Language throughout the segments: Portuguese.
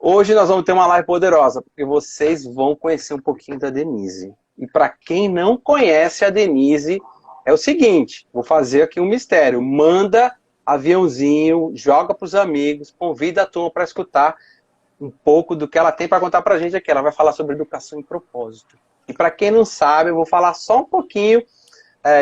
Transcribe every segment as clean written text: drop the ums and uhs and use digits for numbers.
Hoje nós vamos ter uma live poderosa, porque vocês vão conhecer um pouquinho da Denise. E para quem não conhece a Denise, é o seguinte, vou fazer aqui um mistério. Manda aviãozinho, joga para os amigos, convida a turma para escutar um pouco do que ela tem para contar para a gente aqui. Ela vai falar sobre educação e propósito. E para quem não sabe, eu vou falar só um pouquinho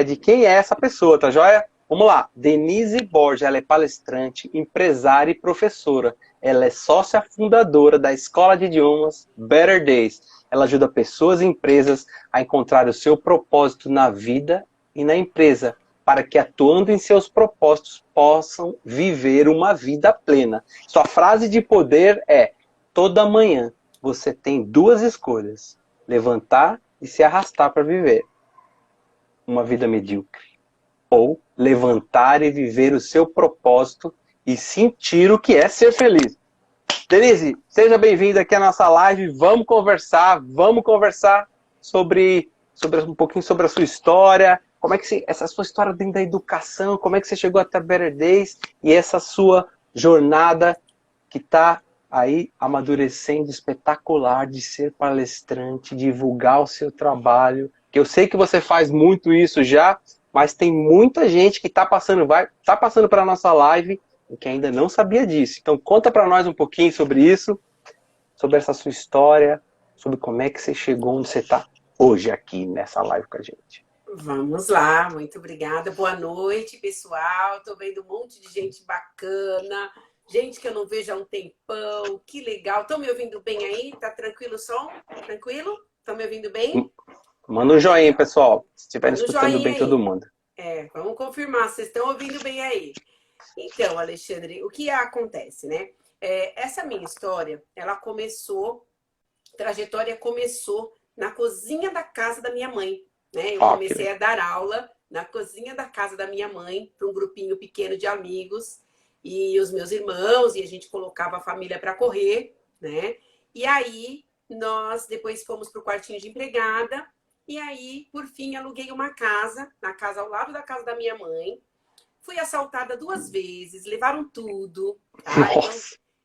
de quem é essa pessoa, tá joia? Vamos lá. Denise Borges, ela é palestrante, empresária e professora. Ela é sócia fundadora da escola de idiomas Better Days. Ela ajuda pessoas e empresas a encontrar o seu propósito na vida e na empresa, para que, atuando em seus propósitos, possam viver uma vida plena. Sua frase de poder é: toda manhã você tem duas escolhas, levantar e se arrastar para viver uma vida medíocre, ou levantar e viver o seu propósito e sentir o que é ser feliz. Denise, seja bem-vinda aqui à nossa live. Vamos conversar sobre um pouquinho sobre a sua história, como é que essa sua história dentro da educação, como é que você chegou até Better Days e essa sua jornada que está aí amadurecendo, espetacular, de ser palestrante, divulgar o seu trabalho, que eu sei que você faz muito isso já, mas tem muita gente que está passando para a nossa live e que ainda não sabia disso. Então conta para nós um pouquinho sobre isso, sobre essa sua história, sobre como é que você chegou onde você está hoje aqui nessa live com a gente. Vamos lá, muito obrigada. Boa noite, pessoal. Estou vendo um monte de gente bacana, gente que eu não vejo há um tempão. Que legal. Estão me ouvindo bem aí? Tá tranquilo o som? Tranquilo? Estão me ouvindo bem? Manda um joinha, pessoal, se estiverem Manda um escutando joinha bem todo aí. mundo. Vamos confirmar se vocês estão ouvindo bem aí. Então, Alexandre, o que acontece, né? Essa minha história, trajetória começou na cozinha da casa da minha mãe, né? Eu comecei a dar aula na cozinha da casa da minha mãe para um grupinho pequeno de amigos e os meus irmãos, e a gente colocava a família para correr, né? E aí nós depois fomos para o quartinho de empregada e aí, por fim, aluguei uma casa, na casa ao lado da casa da minha mãe. Fui assaltada 2 vezes, levaram tudo, tá?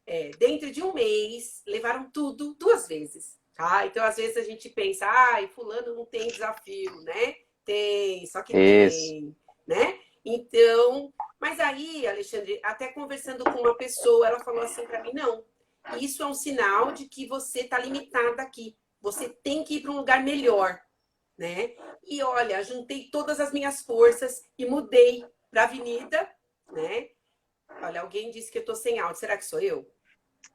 Então, dentro de um mês, levaram tudo 2 vezes, tá? Então, às vezes a gente pensa, fulano não tem desafio, né? Tem, só que tem, né? Então, mas aí, Alexandre, até conversando com uma pessoa, ela falou assim para mim, não, isso é um sinal de que você está limitada aqui. Você tem que ir para um lugar melhor, né? E olha, juntei todas as minhas forças e mudei para a avenida, né? Olha, alguém disse que eu tô sem áudio. Será que sou eu?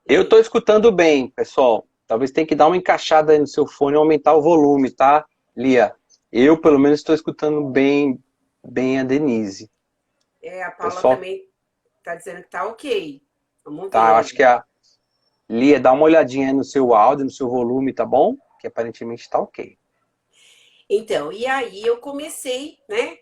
Eu tô escutando bem, pessoal. Talvez tenha que dar uma encaixada aí no seu fone e aumentar o volume, tá, Lia? Eu, pelo menos, estou escutando bem a Denise. A Paula Pessoal, também tá dizendo que tá ok. Vamos tá, acho ver. que a Lia, dá uma olhadinha aí no seu áudio, no seu volume, tá bom? Que aparentemente tá ok. Então, e aí eu comecei, né?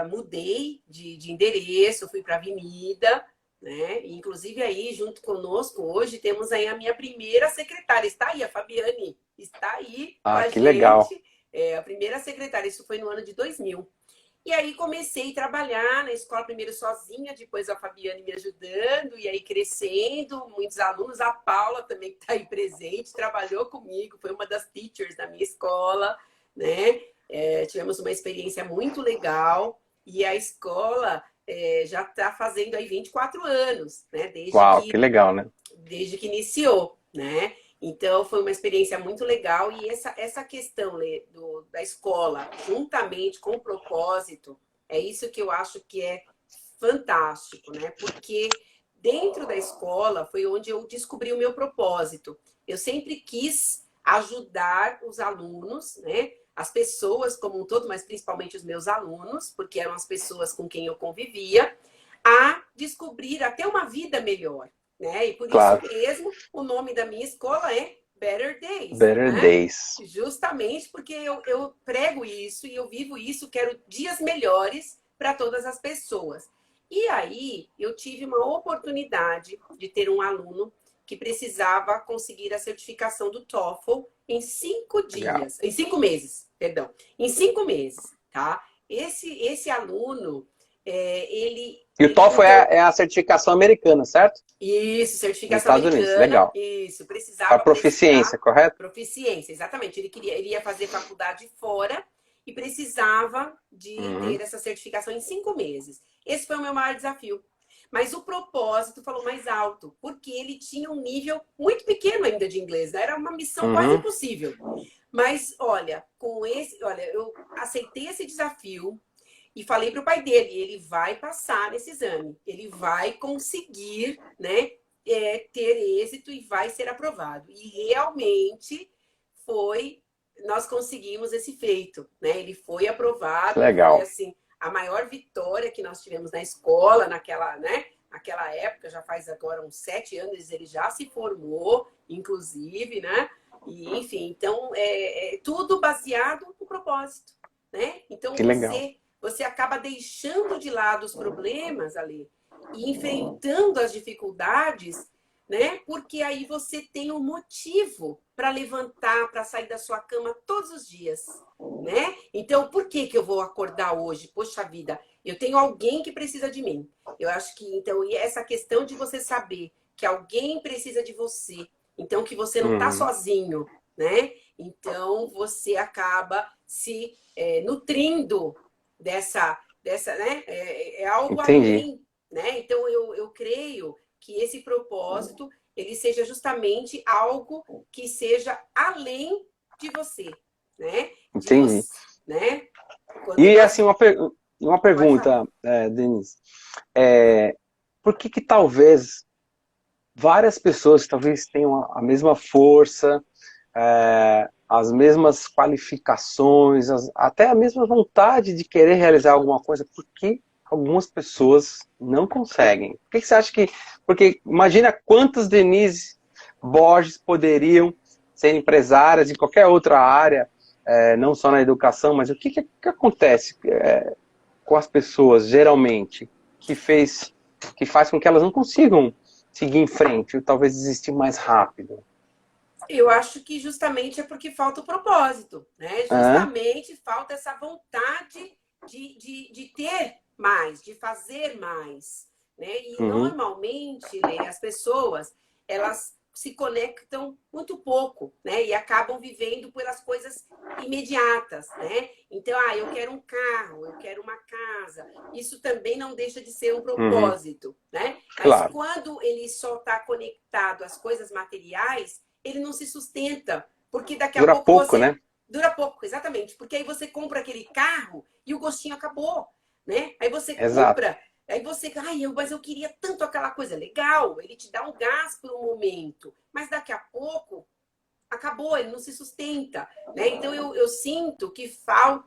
Mudei de endereço, fui para a avenida, né? E, inclusive aí, junto conosco, hoje temos aí a minha primeira secretária. Está aí, a Fabiane, está aí com Ah, a que legal. gente. A primeira secretária, isso foi no ano de 2000. E aí comecei a trabalhar na escola, primeiro sozinha, depois a Fabiane me ajudando, e aí crescendo, muitos alunos. A Paula também que está aí presente, trabalhou comigo, foi uma das teachers da minha escola, né? Tivemos uma experiência muito legal, e a escola já está fazendo aí 24 anos, né? Uau, que legal, né? Desde que iniciou, né? Então, foi uma experiência muito legal. E essa questão, Lê, da escola, juntamente com o propósito, é isso que eu acho que é fantástico, né? Porque dentro da escola foi onde eu descobri o meu propósito. Eu sempre quis ajudar os alunos, né? As pessoas como um todo, mas principalmente os meus alunos, porque eram as pessoas com quem eu convivia, a descobrir até uma vida melhor, né? E por isso Claro. mesmo o nome da minha escola é Better Days, Better né? Days. Justamente porque eu prego isso e eu vivo isso, quero dias melhores para todas as pessoas. E aí eu tive uma oportunidade de ter um aluno que precisava conseguir a certificação do TOEFL em 5 Legal. dias, em 5 meses, perdão, em 5 meses, tá? Esse aluno, ele E o TOEFL é a certificação americana, certo? Isso, certificação Nos Estados americana. Unidos, legal. Isso, precisava. Para proficiência, correto? Proficiência, exatamente. Ele ia fazer faculdade fora e precisava de ter essa certificação em 5 meses. Esse foi o meu maior desafio. Mas o propósito falou mais alto, porque ele tinha um nível muito pequeno ainda de inglês, né? Era uma missão quase impossível. Mas, olha, eu aceitei esse desafio e falei para o pai dele, ele vai passar nesse exame, ele vai conseguir, né, ter êxito e vai ser aprovado. E realmente nós conseguimos esse feito, né? Ele foi aprovado. Legal. Foi assim, a maior vitória que nós tivemos na escola naquela época, já faz agora uns 7 anos, ele já se formou, inclusive, né? E, enfim, então, tudo baseado no propósito, né? Então, você acaba deixando de lado os problemas ali e enfrentando as dificuldades, né? Porque aí você tem um motivo para levantar, para sair da sua cama todos os dias, né? Então, por que eu vou acordar hoje? Poxa vida, eu tenho alguém que precisa de mim. Eu acho que, então, e essa questão de você saber que alguém precisa de você, então que você não está sozinho, né? Então, você acaba se nutrindo dessa, né? É algo além, né? Então, eu creio que esse propósito ele seja justamente algo que seja além de você, né? Entendi. Né? E assim, uma pergunta, Denise. Por que talvez várias pessoas talvez tenham a mesma força, as mesmas qualificações, até a mesma vontade de querer realizar alguma coisa, por que algumas pessoas não conseguem? Por que você acha que... Porque imagina quantas Denise Borges poderiam ser empresárias em qualquer outra área, não só na educação, mas o que acontece com as pessoas, geralmente, que faz com que elas não consigam seguir em frente, ou talvez desistir mais rápido? Eu acho que justamente é porque falta o propósito, né? Justamente falta essa vontade de ter mais, de fazer mais, né? E normalmente, Lê, as pessoas, elas se conectam muito pouco, né? E acabam vivendo pelas coisas imediatas, né? Então, eu quero um carro, eu quero uma casa. Isso também não deixa de ser um propósito, né? Mas quando ele só está conectado às coisas materiais, ele não se sustenta, porque daqui a pouco pouco, né? Dura pouco, exatamente. Porque aí você compra aquele carro e o gostinho acabou, né? Aí você compra, aí você, mas eu queria tanto aquela coisa. Legal, ele te dá um gás por um momento, mas daqui a pouco acabou, ele não se sustenta, né? Então eu sinto que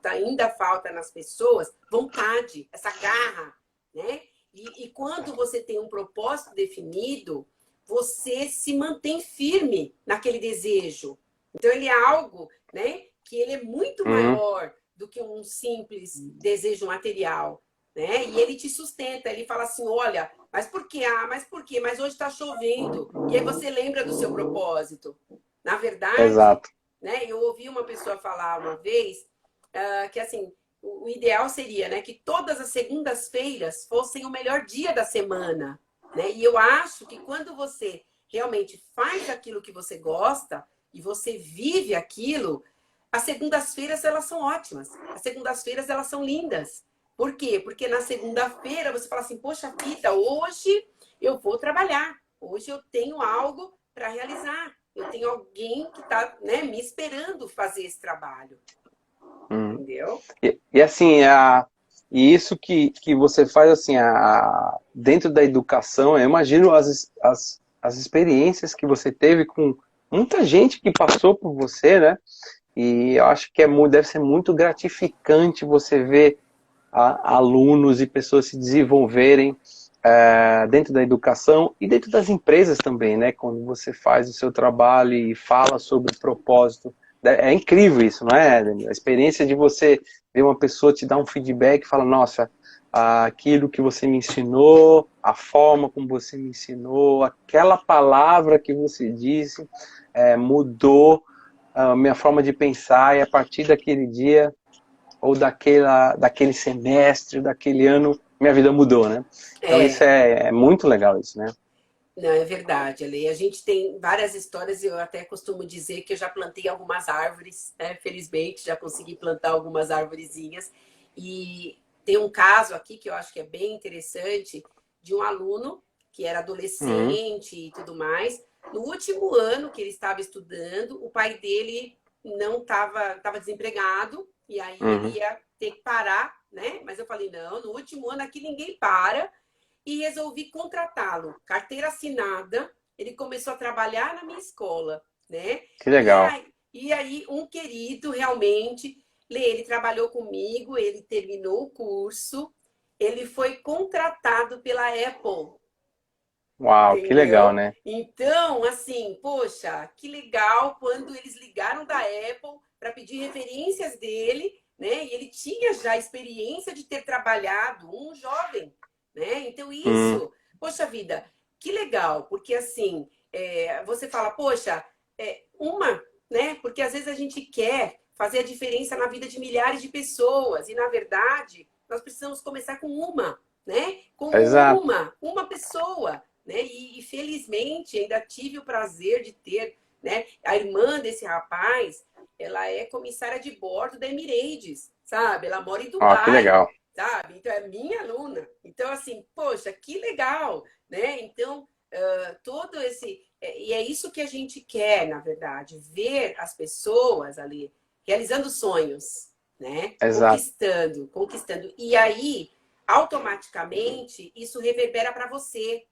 ainda falta nas pessoas vontade, essa garra, né? E quando você tem um propósito definido, você se mantém firme naquele desejo. Então, ele é algo, né, que ele é muito maior do que um simples desejo material, né? E ele te sustenta, ele fala assim, olha, mas por quê? Mas por quê? Mas hoje está chovendo. E aí você lembra do seu propósito. Na verdade, né, eu ouvi uma pessoa falar uma vez que, assim, o ideal seria, né, que todas as segundas-feiras fossem o melhor dia da semana, né? E eu acho que quando você realmente faz aquilo que você gosta e você vive aquilo, as segundas-feiras elas são ótimas. As segundas-feiras elas são lindas. Por quê? Porque na segunda-feira você fala assim, poxa vida, hoje eu vou trabalhar. Hoje eu tenho algo para realizar. Eu tenho alguém que está, né, me esperando fazer esse trabalho. Entendeu? E assim, e isso que você faz assim, dentro da educação, eu imagino as experiências que você teve com muita gente que passou por você, né? E eu acho que deve ser muito gratificante você ver alunos e pessoas se desenvolverem dentro da educação e dentro das empresas também, né? Quando você faz o seu trabalho e fala sobre o propósito. É incrível isso, não é, Daniel? A experiência de você ver uma pessoa te dar um feedback e falar, nossa, aquilo que você me ensinou, a forma como você me ensinou, aquela palavra que você disse mudou a minha forma de pensar, e a partir daquele dia ou daquele semestre, daquele ano, minha vida mudou, né? Então isso É. é muito legal, isso, né? Não, é verdade, Ale. A gente tem várias histórias, eu até costumo dizer que eu já plantei algumas árvores, né? Felizmente, já consegui plantar algumas arvorezinhas. E tem um caso aqui que eu acho que é bem interessante, de um aluno que era Uhum, adolescente e tudo mais. No último ano que ele estava estudando, o pai dele não estava desempregado, e aí ele uhum, ia ter que parar, né? Mas eu falei, não, no último ano aqui ninguém para, e resolvi contratá-lo. Carteira assinada, ele começou a trabalhar na minha escola, né? que legal. E aí um querido, realmente, ele trabalhou comigo, ele terminou o curso, ele foi contratado pela Apple, Uau, que legal, entendeu? né? Então, assim, poxa, que legal quando eles ligaram da Apple para pedir referências dele, né? E ele tinha já experiência de ter trabalhado, um jovem, né? Então, Hum, isso, poxa vida, que legal, porque assim, você fala, poxa, uma, né? Porque às vezes a gente quer fazer a diferença na vida de milhares de pessoas, e na verdade, nós precisamos começar com uma, né? Com exato. uma pessoa, né? E felizmente ainda tive o prazer de ter, né? A irmã desse rapaz, ela é comissária de bordo da Emirates, sabe? Ela mora em Ó, que Dubai, legal. sabe? Então é minha aluna. Então assim, poxa, que legal, né? Então todo esse e é isso que a gente quer, na verdade, ver as pessoas ali realizando sonhos, né? Exato. Conquistando, conquistando. E aí, automaticamente, isso reverbera para você.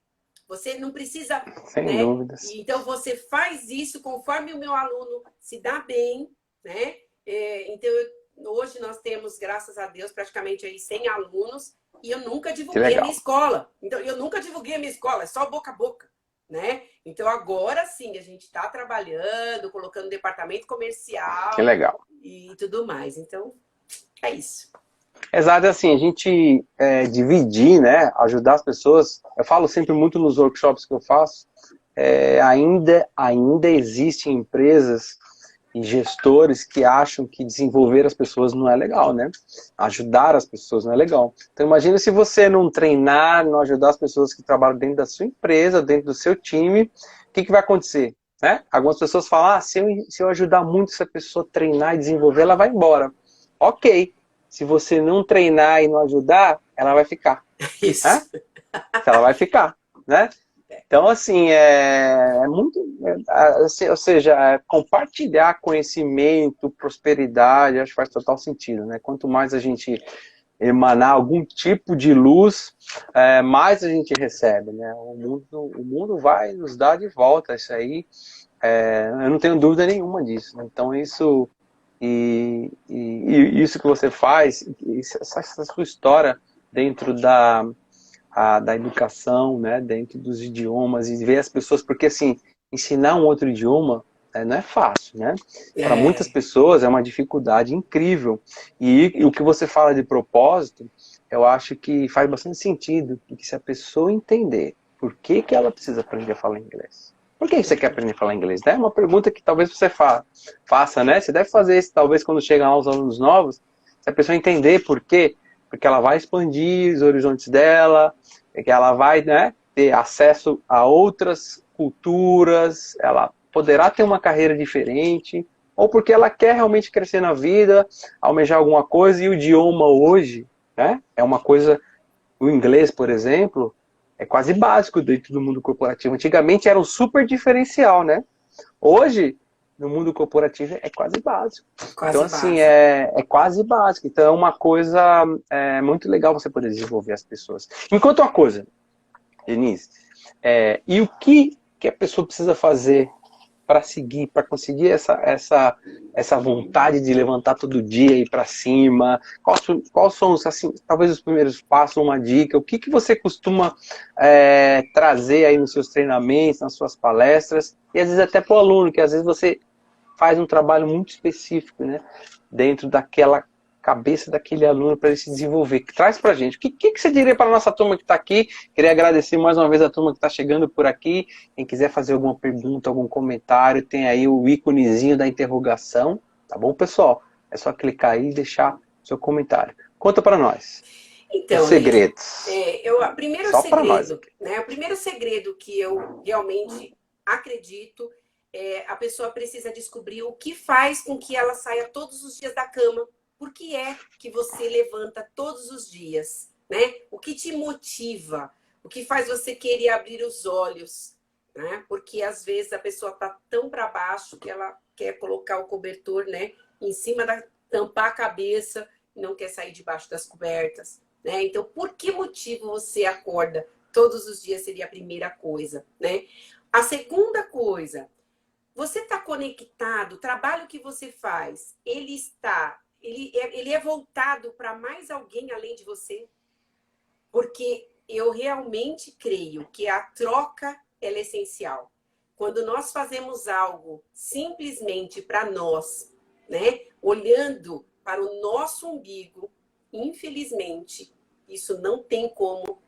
Você não precisa, Sem né? dúvidas. Então você faz isso conforme o meu aluno se dá bem, né? Então hoje nós temos, graças a Deus, praticamente aí 100 alunos e eu nunca Que divulguei a minha legal. escola. Então eu nunca divulguei a minha escola, é só boca a boca, né? Então agora sim a gente está trabalhando, colocando departamento Que comercial legal. e tudo mais. Então é isso. Exato, é assim, a gente dividir, né, ajudar as pessoas, eu falo sempre muito nos workshops que eu faço, ainda existem empresas e gestores que acham que desenvolver as pessoas não é legal, né? Ajudar as pessoas não é legal. Então imagina se você não treinar, não ajudar as pessoas que trabalham dentro da sua empresa, dentro do seu time, o que vai acontecer? Né? Algumas pessoas falam, se eu ajudar muito essa pessoa a treinar e desenvolver, ela vai embora. Ok, se você não treinar e não ajudar, ela vai ficar. Né? Isso. Ela vai ficar, né? Então, assim, é muito. Ou seja, compartilhar conhecimento, prosperidade, acho que faz total sentido, né? Quanto mais a gente emanar algum tipo de luz, mais a gente recebe, né? O mundo vai nos dar de volta isso aí. Eu não tenho dúvida nenhuma disso. Né? Então, e isso que você faz, essa sua história dentro da educação, né, dentro dos idiomas e ver as pessoas, porque assim, ensinar um outro idioma não é fácil, né? Para muitas É, pessoas é uma dificuldade incrível. E o que você fala de propósito, eu acho que faz bastante sentido, porque se a pessoa entender por que que ela precisa aprender a falar inglês, por que você quer aprender a falar inglês? É uma pergunta que talvez você faça, né? Você deve fazer isso, talvez, quando chegam aos alunos novos, se a pessoa entender por quê, porque ela vai expandir os horizontes dela, que ela vai, né, ter acesso a outras culturas, ela poderá ter uma carreira diferente, ou porque ela quer realmente crescer na vida, almejar alguma coisa, e o idioma hoje, né, é uma coisa, o inglês, por exemplo, é quase básico dentro do mundo corporativo. Antigamente era um super diferencial, né? Hoje, no mundo corporativo, é quase básico. Então, quase assim, básico. é quase básico. Então, é uma coisa muito legal você poder desenvolver as pessoas. Enquanto uma coisa, Denise, e o que a pessoa precisa fazer para seguir, para conseguir essa vontade de levantar todo dia e ir para cima? Quais são os, assim, talvez os primeiros passos, uma dica? O que você costuma trazer aí nos seus treinamentos, nas suas palestras? E às vezes até para o aluno, que às vezes você faz um trabalho muito específico, né? Dentro daquela cabeça daquele aluno para ele se desenvolver. Traz para a gente. O que você diria para a nossa turma que está aqui? Queria agradecer mais uma vez a turma que está chegando por aqui. Quem quiser fazer alguma pergunta, algum comentário, tem aí o íconezinho da interrogação. Tá bom, pessoal? É só clicar aí e deixar seu comentário. Conta para nós. Os Então, Lê, segredos. o primeiro Só para nós segredo, aqui. né? O primeiro segredo que eu realmente acredito é a pessoa precisa descobrir o que faz com que ela saia todos os dias da cama. Por que é que você levanta todos os dias, né? O que te motiva? O que faz você querer abrir os olhos, né? Porque às vezes a pessoa tá tão para baixo que ela quer colocar o cobertor, né, em cima da tampar a cabeça e não quer sair debaixo das cobertas. Né? Então, por que motivo você acorda todos os dias seria a primeira coisa, né? A segunda coisa, você está conectado, o trabalho que você faz, ele é voltado para mais alguém além de você? Porque eu realmente creio que a troca ela é essencial. Quando nós fazemos algo simplesmente para nós, né, olhando para o nosso umbigo, infelizmente, isso não tem como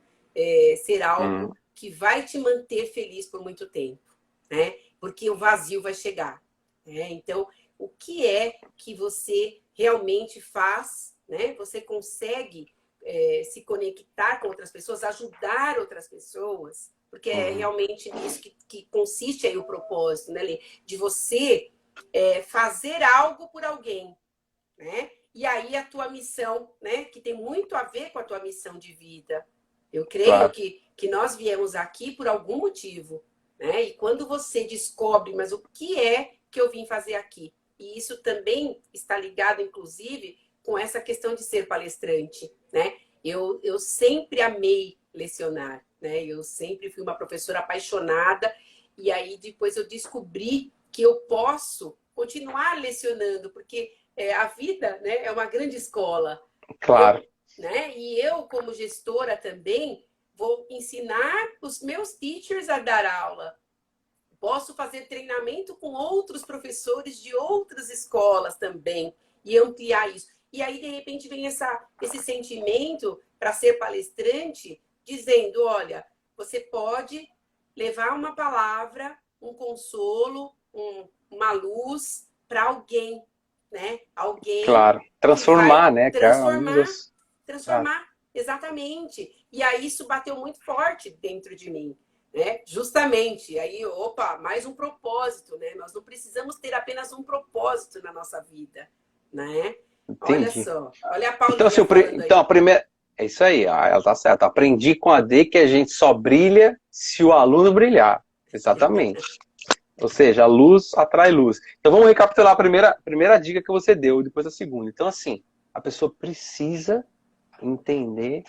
ser algo que vai te manter feliz por muito tempo, né? Porque o vazio vai chegar. Né? Então, o que é que você realmente faz, né? Você consegue se conectar com outras pessoas, ajudar outras pessoas, porque é realmente nisso que consiste aí o propósito, né, Lê? De você fazer algo por alguém, né? E aí a tua missão, né? Que tem muito a ver com a tua missão de vida. Eu creio Claro. que nós viemos aqui por algum motivo, né? E quando você descobre, mas o que é que eu vim fazer aqui? E isso também está ligado, inclusive, com essa questão de ser palestrante, né? Eu sempre amei lecionar, né? Eu sempre fui uma professora apaixonada e aí depois eu descobri que eu posso continuar lecionando, porque a vida, né, é uma grande escola. Claro. E eu, como gestora também, vou ensinar os meus teachers a dar aula. Posso fazer treinamento com outros professores de outras escolas também e ampliar isso. E aí, de repente, vem esse sentimento para ser palestrante, dizendo, olha, você pode levar uma palavra, um consolo, uma luz para alguém, né? Alguém Claro. que vai Transformar, né? transformar, exatamente. E aí isso bateu muito forte dentro de mim. Né? Justamente, aí, opa, mais um propósito, né? Nós não precisamos ter apenas um propósito na nossa vida, né? Olha Entendi. só, olha a Então, Paulinha falando então aí. a primeira. É isso aí, ela tá certa. Aprendi com a D que a gente só brilha se o aluno brilhar. Exatamente. Ou seja, a luz atrai luz. Então vamos recapitular a primeira dica que você deu, depois a segunda. Então, assim, a pessoa precisa entender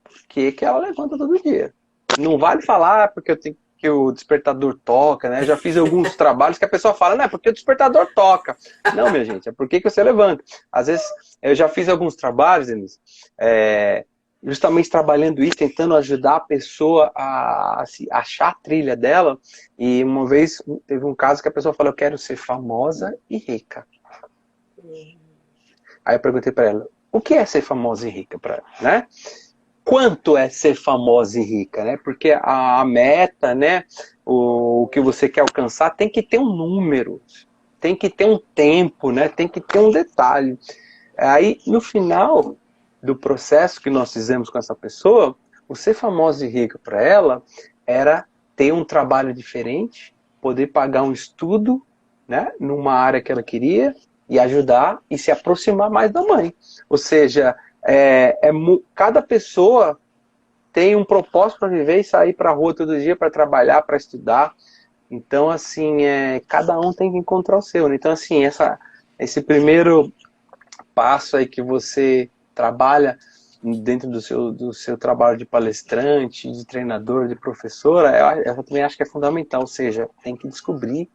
por que ela levanta todo dia. Não vale falar porque eu tenho que o despertador toca, né? Eu já fiz alguns trabalhos que a pessoa fala, não é porque o despertador toca. Não, minha gente, é porque que você levanta. Às vezes, eu já fiz alguns trabalhos, Denise, justamente trabalhando isso, tentando ajudar a pessoa a achar a trilha dela. E uma vez teve um caso que a pessoa falou, eu quero ser famosa e rica. Aí eu perguntei para ela, o que é ser famosa e rica para ela, né? Quanto é ser famosa e rica, né? Porque a meta, né? O que você quer alcançar tem que ter um número, tem que ter um tempo, né? Tem que ter um detalhe. Aí, no final do processo que nós fizemos com essa pessoa, o ser famosa e rica para ela era ter um trabalho diferente, poder pagar um estudo, né? Numa área que ela queria e ajudar e se aproximar mais da mãe. Ou seja, cada pessoa tem um propósito para viver e sair para a rua todo dia para trabalhar, para estudar. Então, assim, cada um tem que encontrar o seu. Né? Então, assim, esse primeiro passo aí que você trabalha dentro do seu trabalho de palestrante, de treinador, de professora, eu também acho que é fundamental. Ou seja, tem que descobrir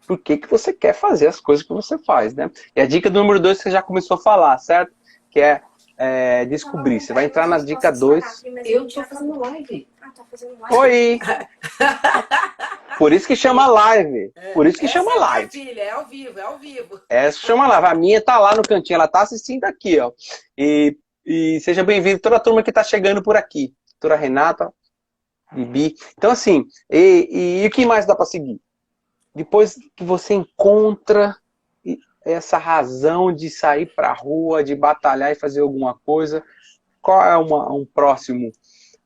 por que você quer fazer as coisas que você faz, né? E a dica do número 2 você já começou a falar, certo? Que é descobrir. Você vai entrar na dica 2. Eu tô fazendo live. Ah, tá fazendo live. Oi! Por isso que chama live. Por isso que chama Essa live. filha, é ao vivo, é ao vivo. Essa chama live. A minha tá lá no cantinho, ela tá assistindo aqui, ó. E seja bem-vindo toda a turma que tá chegando por aqui. Doutora Renata, Bibi. Então, assim, e o que mais dá para seguir? Depois que você encontra essa razão de sair para a rua, de batalhar e fazer alguma coisa, qual é um próximo,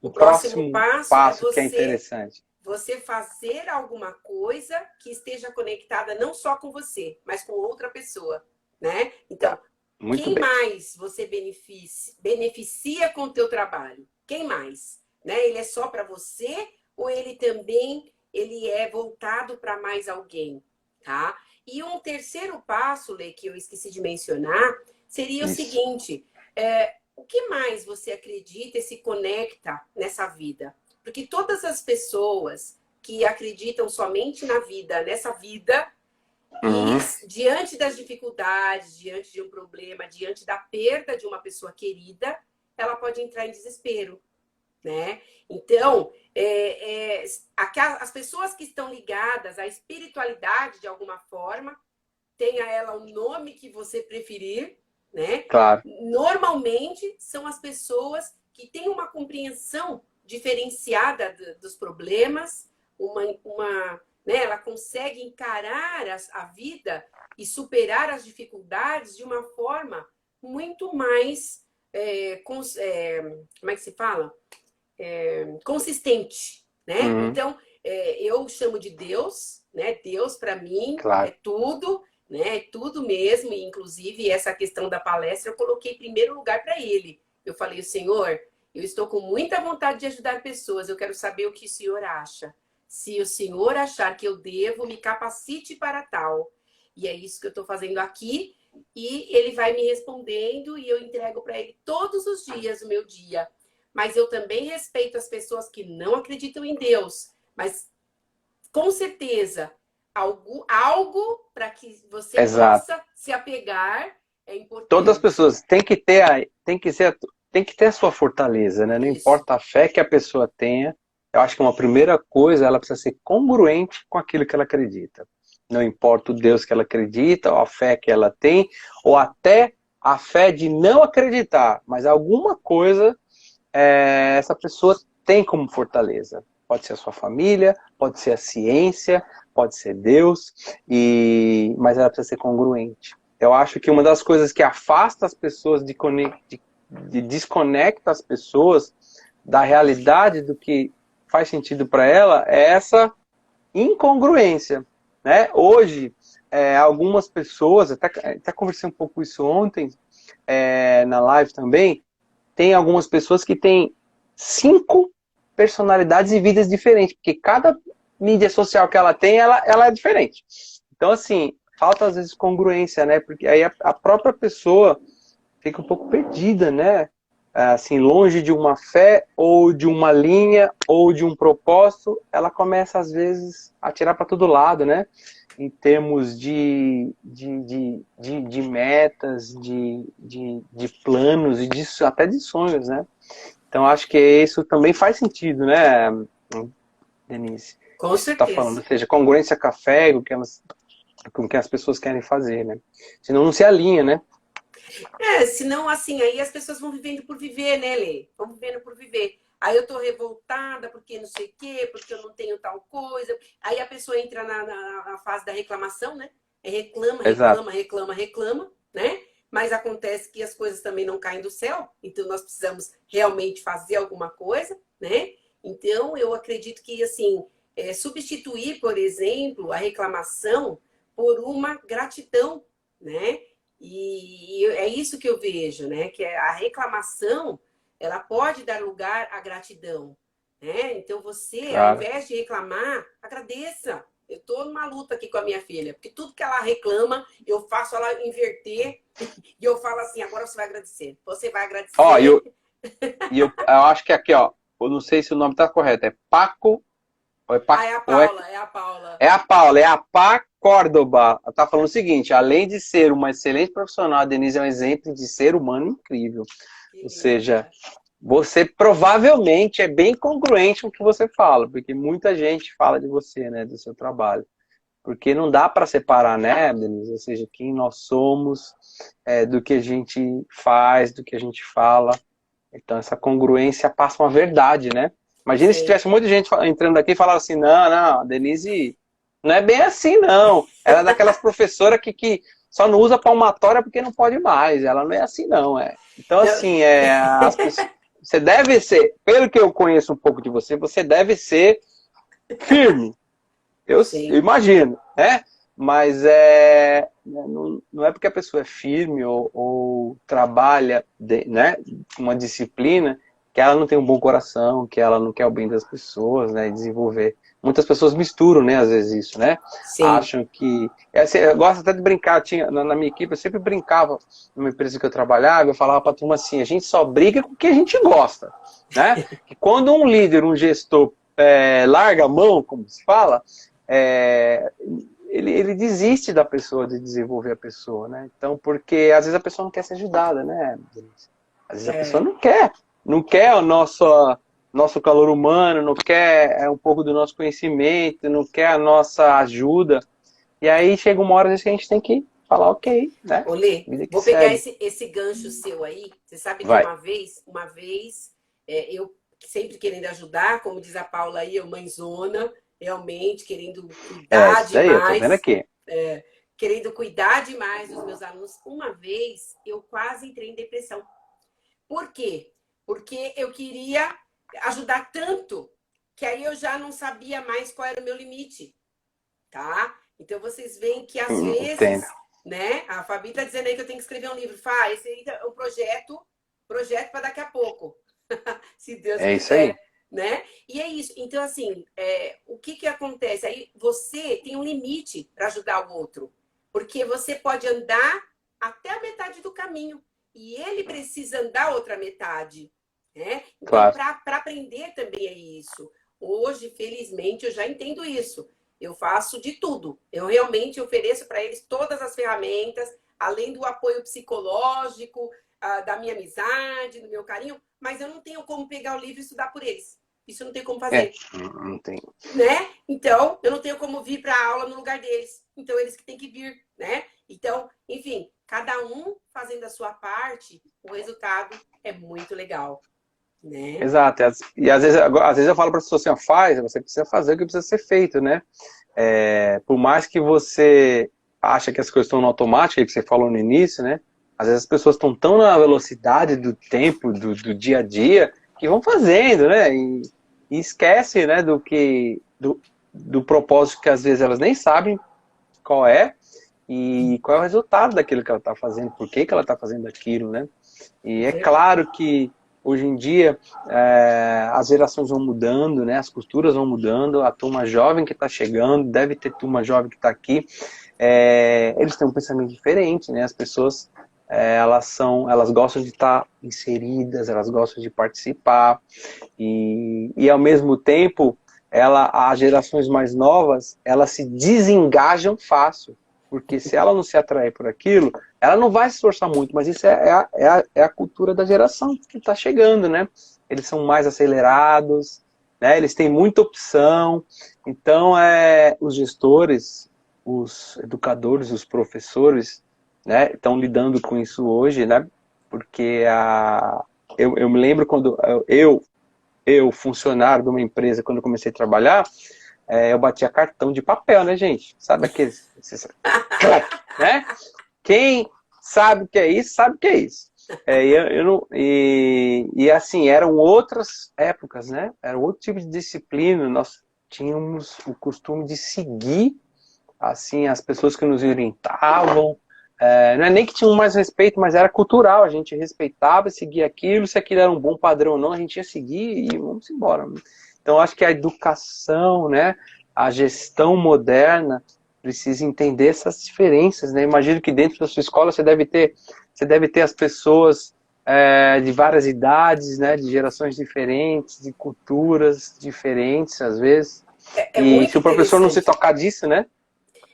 o próximo passo é que é interessante? Você fazer alguma coisa que esteja conectada não só com você, mas com outra pessoa, né? Então, Muito quem bem. mais você beneficia com o teu trabalho? Quem mais? Né? Ele é só para você ou ele também é voltado para mais alguém, tá? E um terceiro passo, Lê, que eu esqueci de mencionar, seria o seguinte: o que mais você acredita e se conecta nessa vida? Porque todas as pessoas que acreditam somente na vida, nessa vida, e diante das dificuldades, diante de um problema, diante da perda de uma pessoa querida, ela pode entrar em desespero, né? Então, as pessoas que estão ligadas à espiritualidade de alguma forma, tenha ela o nome que você preferir, né? Claro. Normalmente são as pessoas que têm uma compreensão diferenciada dos problemas, né? Ela consegue encarar a vida e superar as dificuldades de uma forma muito mais, como é que se fala? Consistente, né? Então, eu chamo de Deus, né? Deus para mim é tudo, né? É tudo mesmo, e inclusive essa questão da palestra eu coloquei em primeiro lugar para ele. Eu falei, Senhor, eu estou com muita vontade de ajudar pessoas, eu quero saber o que o Senhor acha. Se o Senhor achar que eu devo, me capacite para tal. E é isso que eu estou fazendo aqui, e ele vai me respondendo e eu entrego para ele todos os dias o meu dia. Mas eu também respeito as pessoas que não acreditam em Deus. Mas, com certeza, algo para que você possa se apegar é importante. Todas as pessoas têm que ter a sua fortaleza, né? Não importa a fé que a pessoa tenha. Eu acho que uma primeira coisa, ela precisa ser congruente com aquilo que ela acredita. Não importa o Deus que ela acredita, ou a fé que ela tem, ou até a fé de não acreditar, mas alguma coisa essa pessoa tem como fortaleza. Pode ser a sua família, pode ser a ciência, pode ser Deus, mas ela precisa ser congruente. Eu acho que uma das coisas que afasta as pessoas, desconecta as pessoas da realidade do que faz sentido para ela, é essa incongruência, né? Hoje, algumas pessoas, até conversei um pouco isso ontem, na live também, tem algumas pessoas que têm 5 personalidades e vidas diferentes, porque cada mídia social que ela tem, ela é diferente. Então, assim, falta às vezes congruência, né? Porque aí a própria pessoa fica um pouco perdida, né? Assim, longe de uma fé, ou de uma linha, ou de um propósito, ela começa às vezes a tirar para todo lado, né? Em termos de metas, de planos e até de sonhos, né? Então acho que isso também faz sentido, né, Denise? Com certeza. Tá falando, ou seja, congruência com a fé, com o que as pessoas querem fazer, né? Senão não se alinha, né? Senão assim, aí as pessoas vão vivendo por viver, né, Lê? Vão vivendo por viver. Aí eu tô revoltada porque não sei o quê, porque eu não tenho tal coisa. Aí a pessoa entra na fase da reclamação, né? Reclama, né? Mas acontece que as coisas também não caem do céu. Então nós precisamos realmente fazer alguma coisa, né? Então eu acredito que, assim, substituir, por exemplo, a reclamação por uma gratidão, né? E é isso que eu vejo, né? Que a reclamação, ela pode dar lugar à gratidão, né? Então você, ao invés de reclamar, agradeça. Eu estou numa luta aqui com a minha filha, porque tudo que ela reclama, eu faço ela inverter e eu falo assim, agora você vai agradecer. Você vai agradecer. Ó, eu acho que aqui, ó, eu não sei se o nome está correto, é Paco... é a Paula, é a Paula. É a Paula, é a Pá Córdoba. Ela tá falando o seguinte, além de ser uma excelente profissional, a Denise é um exemplo de ser humano incrível. Ou seja, você provavelmente é bem congruente com o que você fala, porque muita gente fala de você, né, do seu trabalho. Porque não dá para separar, né, Denise? Ou seja, quem nós somos, do que a gente faz, do que a gente fala. Então essa congruência passa uma verdade, né? Imagina se tivesse muita gente entrando aqui e falava assim, não, a Denise não é bem assim, não. Ela é daquelas professoras que só não usa palmatória porque não pode mais. Ela não é assim, não. Então, assim, as pessoas, você deve ser, pelo que eu conheço um pouco de você, você deve ser firme. Eu imagino, né? Mas não é porque a pessoa é firme ou trabalha, né, uma disciplina, que ela não tem um bom coração, que ela não quer o bem das pessoas, né, desenvolver. Muitas pessoas misturam, né, às vezes isso, né? Sim. Acham que... eu gosto até de brincar, na minha equipe, eu sempre brincava, numa empresa que eu trabalhava, eu falava pra turma assim, a gente só briga com o que a gente gosta, né? Que quando um líder, um gestor, larga a mão, como se fala, ele desiste da pessoa, de desenvolver a pessoa, né? Então, porque às vezes a pessoa não quer ser ajudada, né? Às vezes a pessoa não quer o nosso calor humano, não quer um pouco do nosso conhecimento, não quer a nossa ajuda. E aí chega uma hora que a gente tem que falar ok, né? Olê, vou pegar esse gancho seu aí. Você sabe que uma vez eu sempre querendo ajudar, como diz a Paula aí, eu mãezona, realmente querendo cuidar demais. Eu tô vendo aqui. Querendo cuidar demais dos meus alunos. Uma vez eu quase entrei em depressão. Por quê? Porque eu queria ajudar tanto que aí eu já não sabia mais qual era o meu limite, tá? Então vocês veem que às vezes, né? A Fabi tá dizendo aí que eu tenho que escrever um livro. Fá, esse aí é um projeto para daqui a pouco. Se Deus quiser. Isso aí. Né? E é isso. Então, assim, o que acontece? Aí você tem um limite para ajudar o outro. Porque você pode andar até a metade do caminho. E ele precisa andar a outra metade. Né? Então, claro. Para aprender também é isso. Hoje, felizmente, eu já entendo isso. Eu faço de tudo. Eu realmente ofereço para eles todas as ferramentas, além do apoio psicológico, da minha amizade, do meu carinho, mas eu não tenho como pegar o livro e estudar por eles. Isso não tem como fazer. Não tem. Né? Então, eu não tenho como vir para a aula no lugar deles. Então, eles que têm que vir, né? Então, enfim, cada um fazendo a sua parte, o resultado é muito legal. Né? Exato. E às vezes eu falo para as pessoas assim, você precisa fazer o que precisa ser feito, né? Por mais que você acha que as coisas estão no automático, que você falou no início, né? Às vezes as pessoas estão tão na velocidade do tempo, do dia a dia, que vão fazendo, né? E esquece, né, do propósito que às vezes elas nem sabem qual é e qual é o resultado daquilo que ela está fazendo, por que ela está fazendo aquilo, né? E é claro que hoje em dia as gerações vão mudando, né? As culturas vão mudando, a turma jovem que está chegando, deve ter turma jovem que está aqui, eles têm um pensamento diferente, né? As pessoas elas gostam de estar inseridas, elas gostam de participar e ao mesmo tempo as gerações mais novas, elas se desengajam fácil, porque se ela não se atrair por aquilo, ela não vai se esforçar muito, mas isso é a cultura da geração que está chegando, né? Eles são mais acelerados, né? Eles têm muita opção, então os gestores, os educadores, os professores, né, estão lidando com isso hoje, né? Porque eu me lembro quando eu, funcionário de uma empresa, quando eu comecei a trabalhar, eu batia cartão de papel, né, gente? Sabe aqueles... né? Quem sabe o que é isso, sabe o que é isso. E assim, eram outras épocas, né? Era outro tipo de disciplina. Nós tínhamos o costume de seguir, assim, as pessoas que nos orientavam. Não é nem que tinham mais respeito, mas era cultural. A gente respeitava e seguia aquilo. Se aquilo era um bom padrão ou não, a gente ia seguir e vamos embora. Então, acho que a educação, né, a gestão moderna precisa entender essas diferenças, né? Imagino que dentro da sua escola você deve ter as pessoas de várias idades, né, de gerações diferentes, de culturas diferentes, às vezes. E se o professor não se tocar disso, né?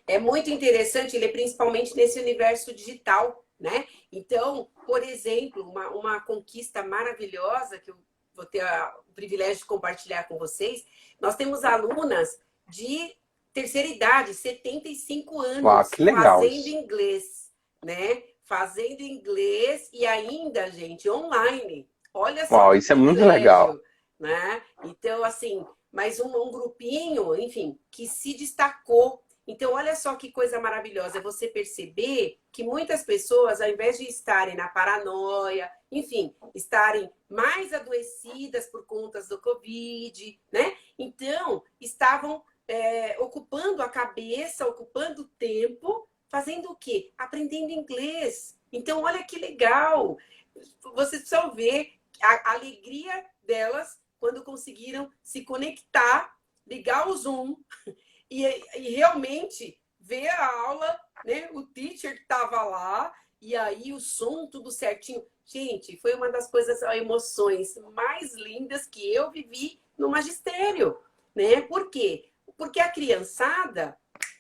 É muito interessante, ele é principalmente nesse universo digital, né? Então, por exemplo, uma conquista maravilhosa que eu vou ter o privilégio de compartilhar com vocês, nós temos alunas de terceira idade, 75 anos, Uau, que legal fazendo isso. inglês, né? Fazendo inglês e ainda, gente, online. Olha só. Uau, isso é muito legal. Né? Então, assim, mais um grupinho, enfim, que se destacou. Então, olha só que coisa maravilhosa você perceber que muitas pessoas, ao invés de estarem na paranoia, enfim, estarem mais adoecidas por conta do Covid, né? Então, estavam ocupando a cabeça, ocupando o tempo, fazendo o quê? Aprendendo inglês. Então, olha que legal. Vocês precisam ver a alegria delas quando conseguiram se conectar, ligar o Zoom e realmente ver a aula, né? O teacher estava lá e aí o som tudo certinho. Gente, foi uma das coisas, emoções mais lindas que eu vivi no magistério, né? Por quê? Porque a criançada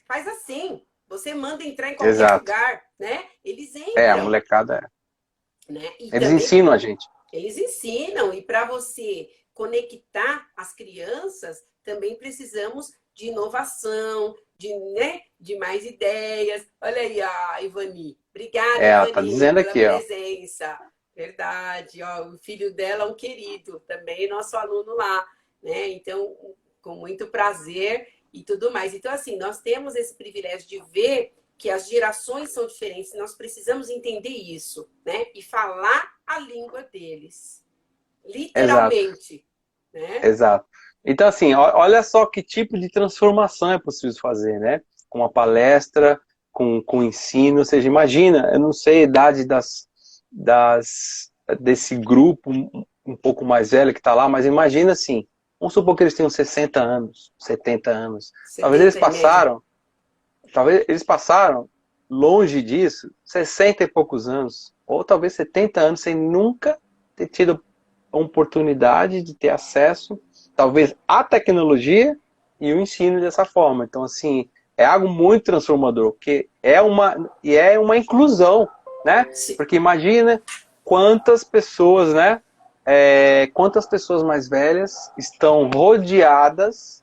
faz assim, você manda entrar em qualquer lugar, né? Eles entram. A molecada né? E eles também, ensinam a gente. Eles ensinam, e para você conectar as crianças, também precisamos de inovação, de mais ideias. Olha aí a Ivani. Obrigada, Ela tá Ivani, dizendo pela aqui, ó. presença. Verdade, ó, o filho dela é um querido, também nosso aluno lá, né? Então, com muito prazer e tudo mais. Então, assim, nós temos esse privilégio de ver que as gerações são diferentes, nós precisamos entender isso, né? E falar a língua deles. Literalmente. Né? Exato. Então, assim, olha só que tipo de transformação é possível fazer, né? Com uma palestra, com ensino. Ou seja, imagina, eu não sei a idade desse grupo um pouco mais velho que está lá, mas imagina assim, vamos supor que eles tenham 60 anos, 70 anos. 70 em média. Talvez eles passaram longe disso, 60 e poucos anos, ou talvez 70 anos, sem nunca ter tido a oportunidade de ter acesso, talvez, à tecnologia e o ensino dessa forma. Então, assim, é algo muito transformador, porque é uma inclusão, né? Sim. Porque imagina quantas pessoas, né? Quantas pessoas mais velhas estão rodeadas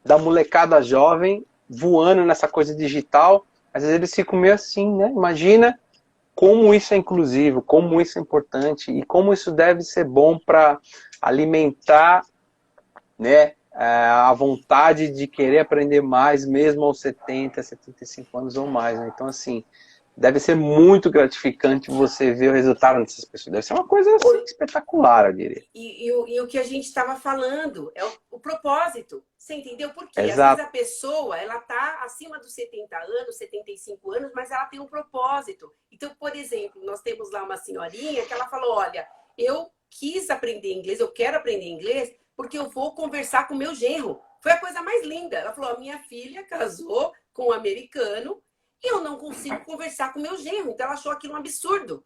da molecada jovem voando nessa coisa digital. Às vezes eles ficam meio assim, né? Imagina como isso é inclusivo, como isso é importante e como isso deve ser bom para alimentar, né, a vontade de querer aprender mais, mesmo aos 70, 75 anos ou mais. Né? Então, assim, deve ser muito gratificante você ver o resultado dessas pessoas. Deve ser uma coisa assim, espetacular, eu diria. E o que a gente estava falando é o propósito. Você entendeu? Porque às Exato. vezes a pessoa ela está acima dos 70 anos, 75 anos, mas ela tem um propósito. Então, por exemplo, nós temos lá uma senhorinha que ela falou: olha, eu quis aprender inglês, eu quero aprender inglês, porque eu vou conversar com meu genro. Foi a coisa mais linda. Ela falou: a minha filha casou com um americano e eu não consigo conversar com meu genro. Então ela achou aquilo um absurdo.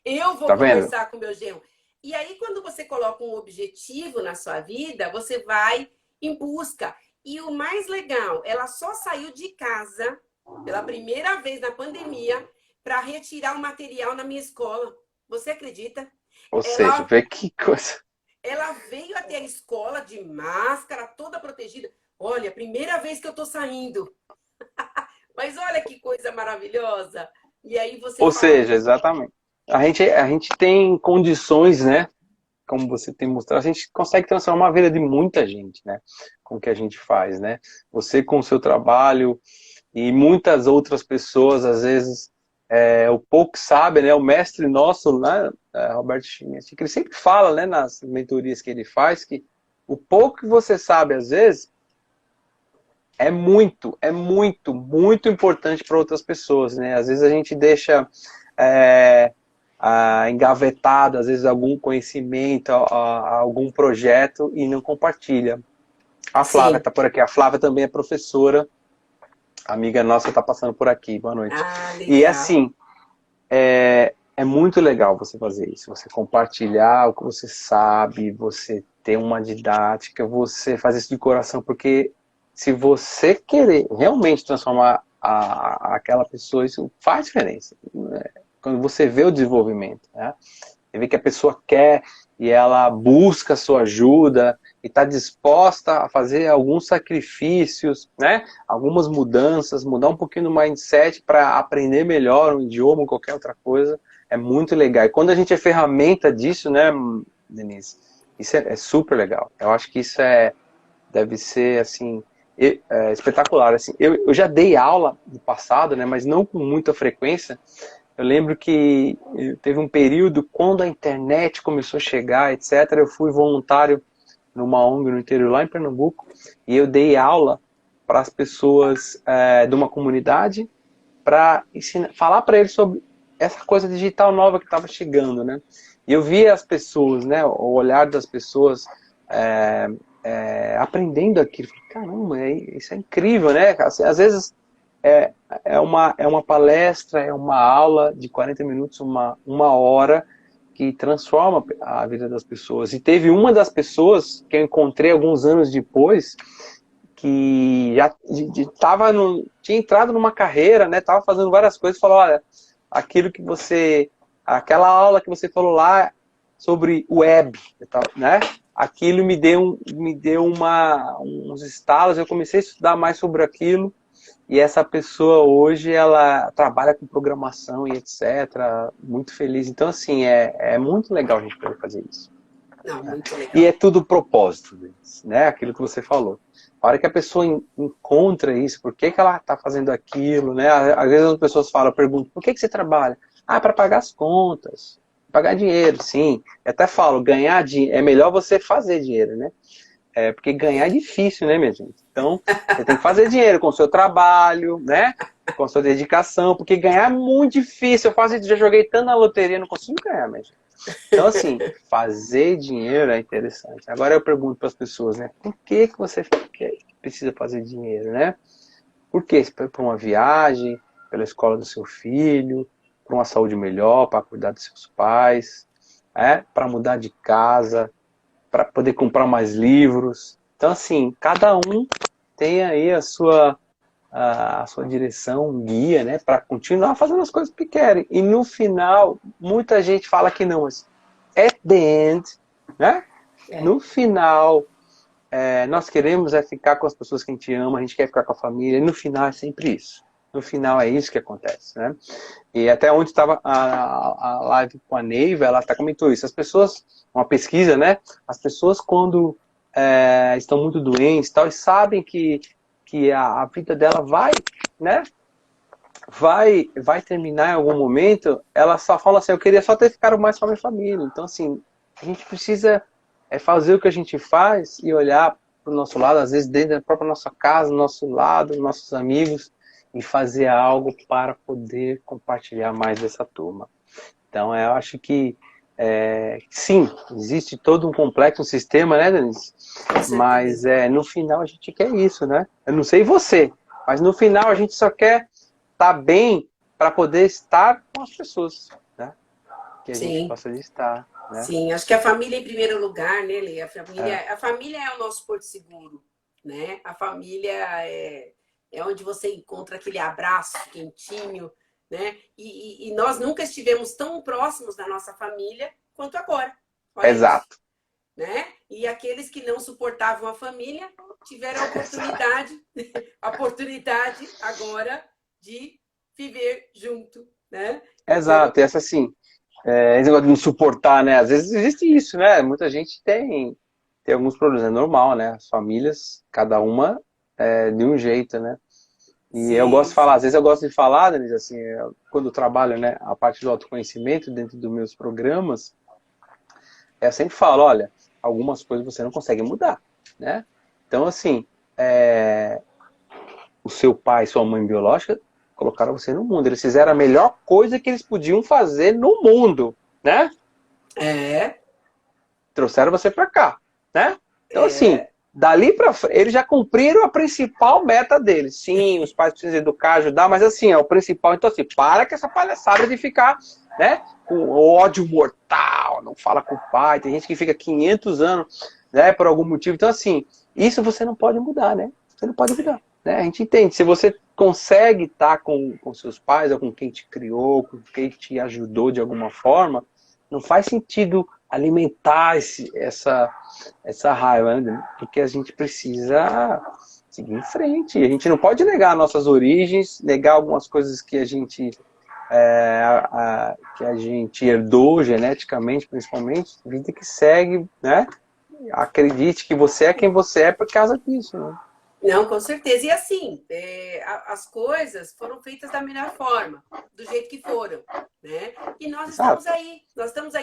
Eu vou conversar com meu genro. E aí, quando você coloca um objetivo na sua vida, você vai em busca. E o mais legal, ela só saiu de casa pela primeira vez na pandemia para retirar o material na minha escola. Você acredita? Ou seja, vê que coisa. Ela veio até a escola de máscara, toda protegida. Olha, primeira vez que eu tô saindo. Mas olha que coisa maravilhosa. E aí você Ou seja, exatamente. A gente tem condições, né? Como você tem mostrado, a gente consegue transformar a vida de muita gente, né? Com o que a gente faz, né? Você com o seu trabalho e muitas outras pessoas, às vezes, o pouco que sabe, né? O mestre nosso, né? Roberto Schmidt, que ele sempre fala, né? Nas mentorias que ele faz, que o pouco que você sabe, às vezes, é muito importante para outras pessoas, né? Às vezes a gente deixa engavetado, às vezes, algum conhecimento, algum projeto e não compartilha. A Flávia está por aqui. A Flávia também é professora, amiga nossa, está passando por aqui. Boa noite. E assim, é muito legal você fazer isso, você compartilhar o que você sabe, você ter uma didática, você fazer isso de coração, porque se você querer realmente transformar aquela pessoa, isso faz diferença, né? Quando você vê o desenvolvimento, né? Você vê que a pessoa quer e ela busca a sua ajuda e está disposta a fazer alguns sacrifícios, né? Algumas mudanças, mudar um pouquinho do mindset para aprender melhor um idioma ou qualquer outra coisa, é muito legal. E quando a gente é ferramenta disso, né, Denise, isso é super legal. Eu acho que isso deve ser, assim, espetacular. Assim, eu já dei aula no passado, né, mas não com muita frequência. Eu lembro que teve um período, quando a internet começou a chegar, etc., eu fui voluntário numa ONG no interior, lá em Pernambuco, e eu dei aula para as pessoas de uma comunidade para falar para eles sobre essa coisa digital nova que estava chegando, né? E eu via as pessoas, né, o olhar das pessoas aprendendo aquilo. Caramba, isso é incrível, né? Assim, às vezes é uma palestra, é uma aula de 40 minutos, uma hora, que transforma a vida das pessoas. E teve uma das pessoas que eu encontrei alguns anos depois, que já tinha entrado numa carreira, né? Tava fazendo várias coisas, falou, olha, aquela aula que você falou lá sobre web, né? Aquilo me deu uns estalos, eu comecei a estudar mais sobre aquilo, e essa pessoa hoje, ela trabalha com programação e etc, muito feliz. Então, assim, é muito legal a gente poder fazer isso. Não, muito legal. E é tudo propósito, né? Aquilo que você falou. A hora que a pessoa encontra isso, por que ela está fazendo aquilo, né? Às vezes as pessoas perguntam, por que você trabalha? Ah, para pagar as contas, pagar dinheiro, sim. Eu até falo, ganhar dinheiro, é melhor você fazer dinheiro, né? Porque ganhar é difícil, né, minha gente? Então, você tem que fazer dinheiro com o seu trabalho, né? Com a sua dedicação, porque ganhar é muito difícil. Já joguei tanto na loteria, não consigo ganhar, minha gente. Então, assim, fazer dinheiro é interessante. Agora eu pergunto para as pessoas, né? Por que você precisa fazer dinheiro, né? Por quê? Para uma viagem, pela escola do seu filho, para uma saúde melhor, para cuidar dos seus pais, para mudar de casa, para poder comprar mais livros. Então, assim, cada um tem aí a sua direção, um guia, né, para continuar fazendo as coisas que querem. E no final, muita gente fala que não, mas at the end, né, no final, nós queremos ficar com as pessoas que a gente ama, a gente quer ficar com a família, e no final é sempre isso. No final é isso que acontece, né? E até onde estava a live com a Neiva, ela até comentou isso. As pessoas, uma pesquisa, né? As pessoas quando estão muito doentes, tal, e sabem que a vida dela vai, né? Vai terminar em algum momento, ela só fala assim, eu queria só ter ficado mais com a minha família. Então, assim, a gente precisa fazer o que a gente faz e olhar para o nosso lado, às vezes dentro da própria nossa casa, do nosso lado, nossos amigos, e fazer algo para poder compartilhar mais dessa turma. Então, eu acho que, sim, existe todo um complexo, um sistema, né, Denise? Mas no final a gente quer isso, né? Eu não sei você, mas no final a gente só quer estar bem para poder estar com as pessoas, né? Que a gente possa estar. Né? Sim, acho que a família em primeiro lugar, né, Lê? A família é o nosso porto seguro, né? A família é onde você encontra aquele abraço quentinho, né? E nós nunca estivemos tão próximos da nossa família quanto agora. Olha Exato. isso, né? E aqueles que não suportavam a família tiveram a oportunidade agora de viver junto, né? Exato, e essa assim, esse negócio de não suportar, né? Às vezes existe isso, né? Muita gente tem alguns problemas, é normal, né? As famílias, cada uma de um jeito, né? E eu gosto de falar, às vezes eu gosto de falar, Denise, assim, quando eu trabalho, né, a parte do autoconhecimento dentro dos meus programas, eu sempre falo, olha, algumas coisas você não consegue mudar, né? Então, assim, o seu pai e sua mãe biológica colocaram você no mundo. Eles fizeram a melhor coisa que eles podiam fazer no mundo, né? Trouxeram você pra cá, né? Então, assim, dali pra frente, eles já cumpriram a principal meta deles. Sim, os pais precisam educar, ajudar, mas assim, é o principal. Então, assim, para com essa palhaçada de ficar, né, com ódio mortal, não fala com o pai. Tem gente que fica 500 anos, né, por algum motivo. Então, assim, isso você não pode mudar, né? Você não pode mudar, né? A gente entende. Se você consegue estar com seus pais, ou com quem te criou, com quem te ajudou de alguma forma, não faz sentido alimentar essa raiva, né? Porque a gente precisa seguir em frente. A gente não pode negar nossas origens, negar algumas coisas que a gente herdou geneticamente, principalmente. Vida que segue, né? Acredite que você é quem você é por causa disso, né? Não, com certeza. E assim, as coisas foram feitas da melhor forma, do jeito que foram, né? E nós estamos Exato. aí,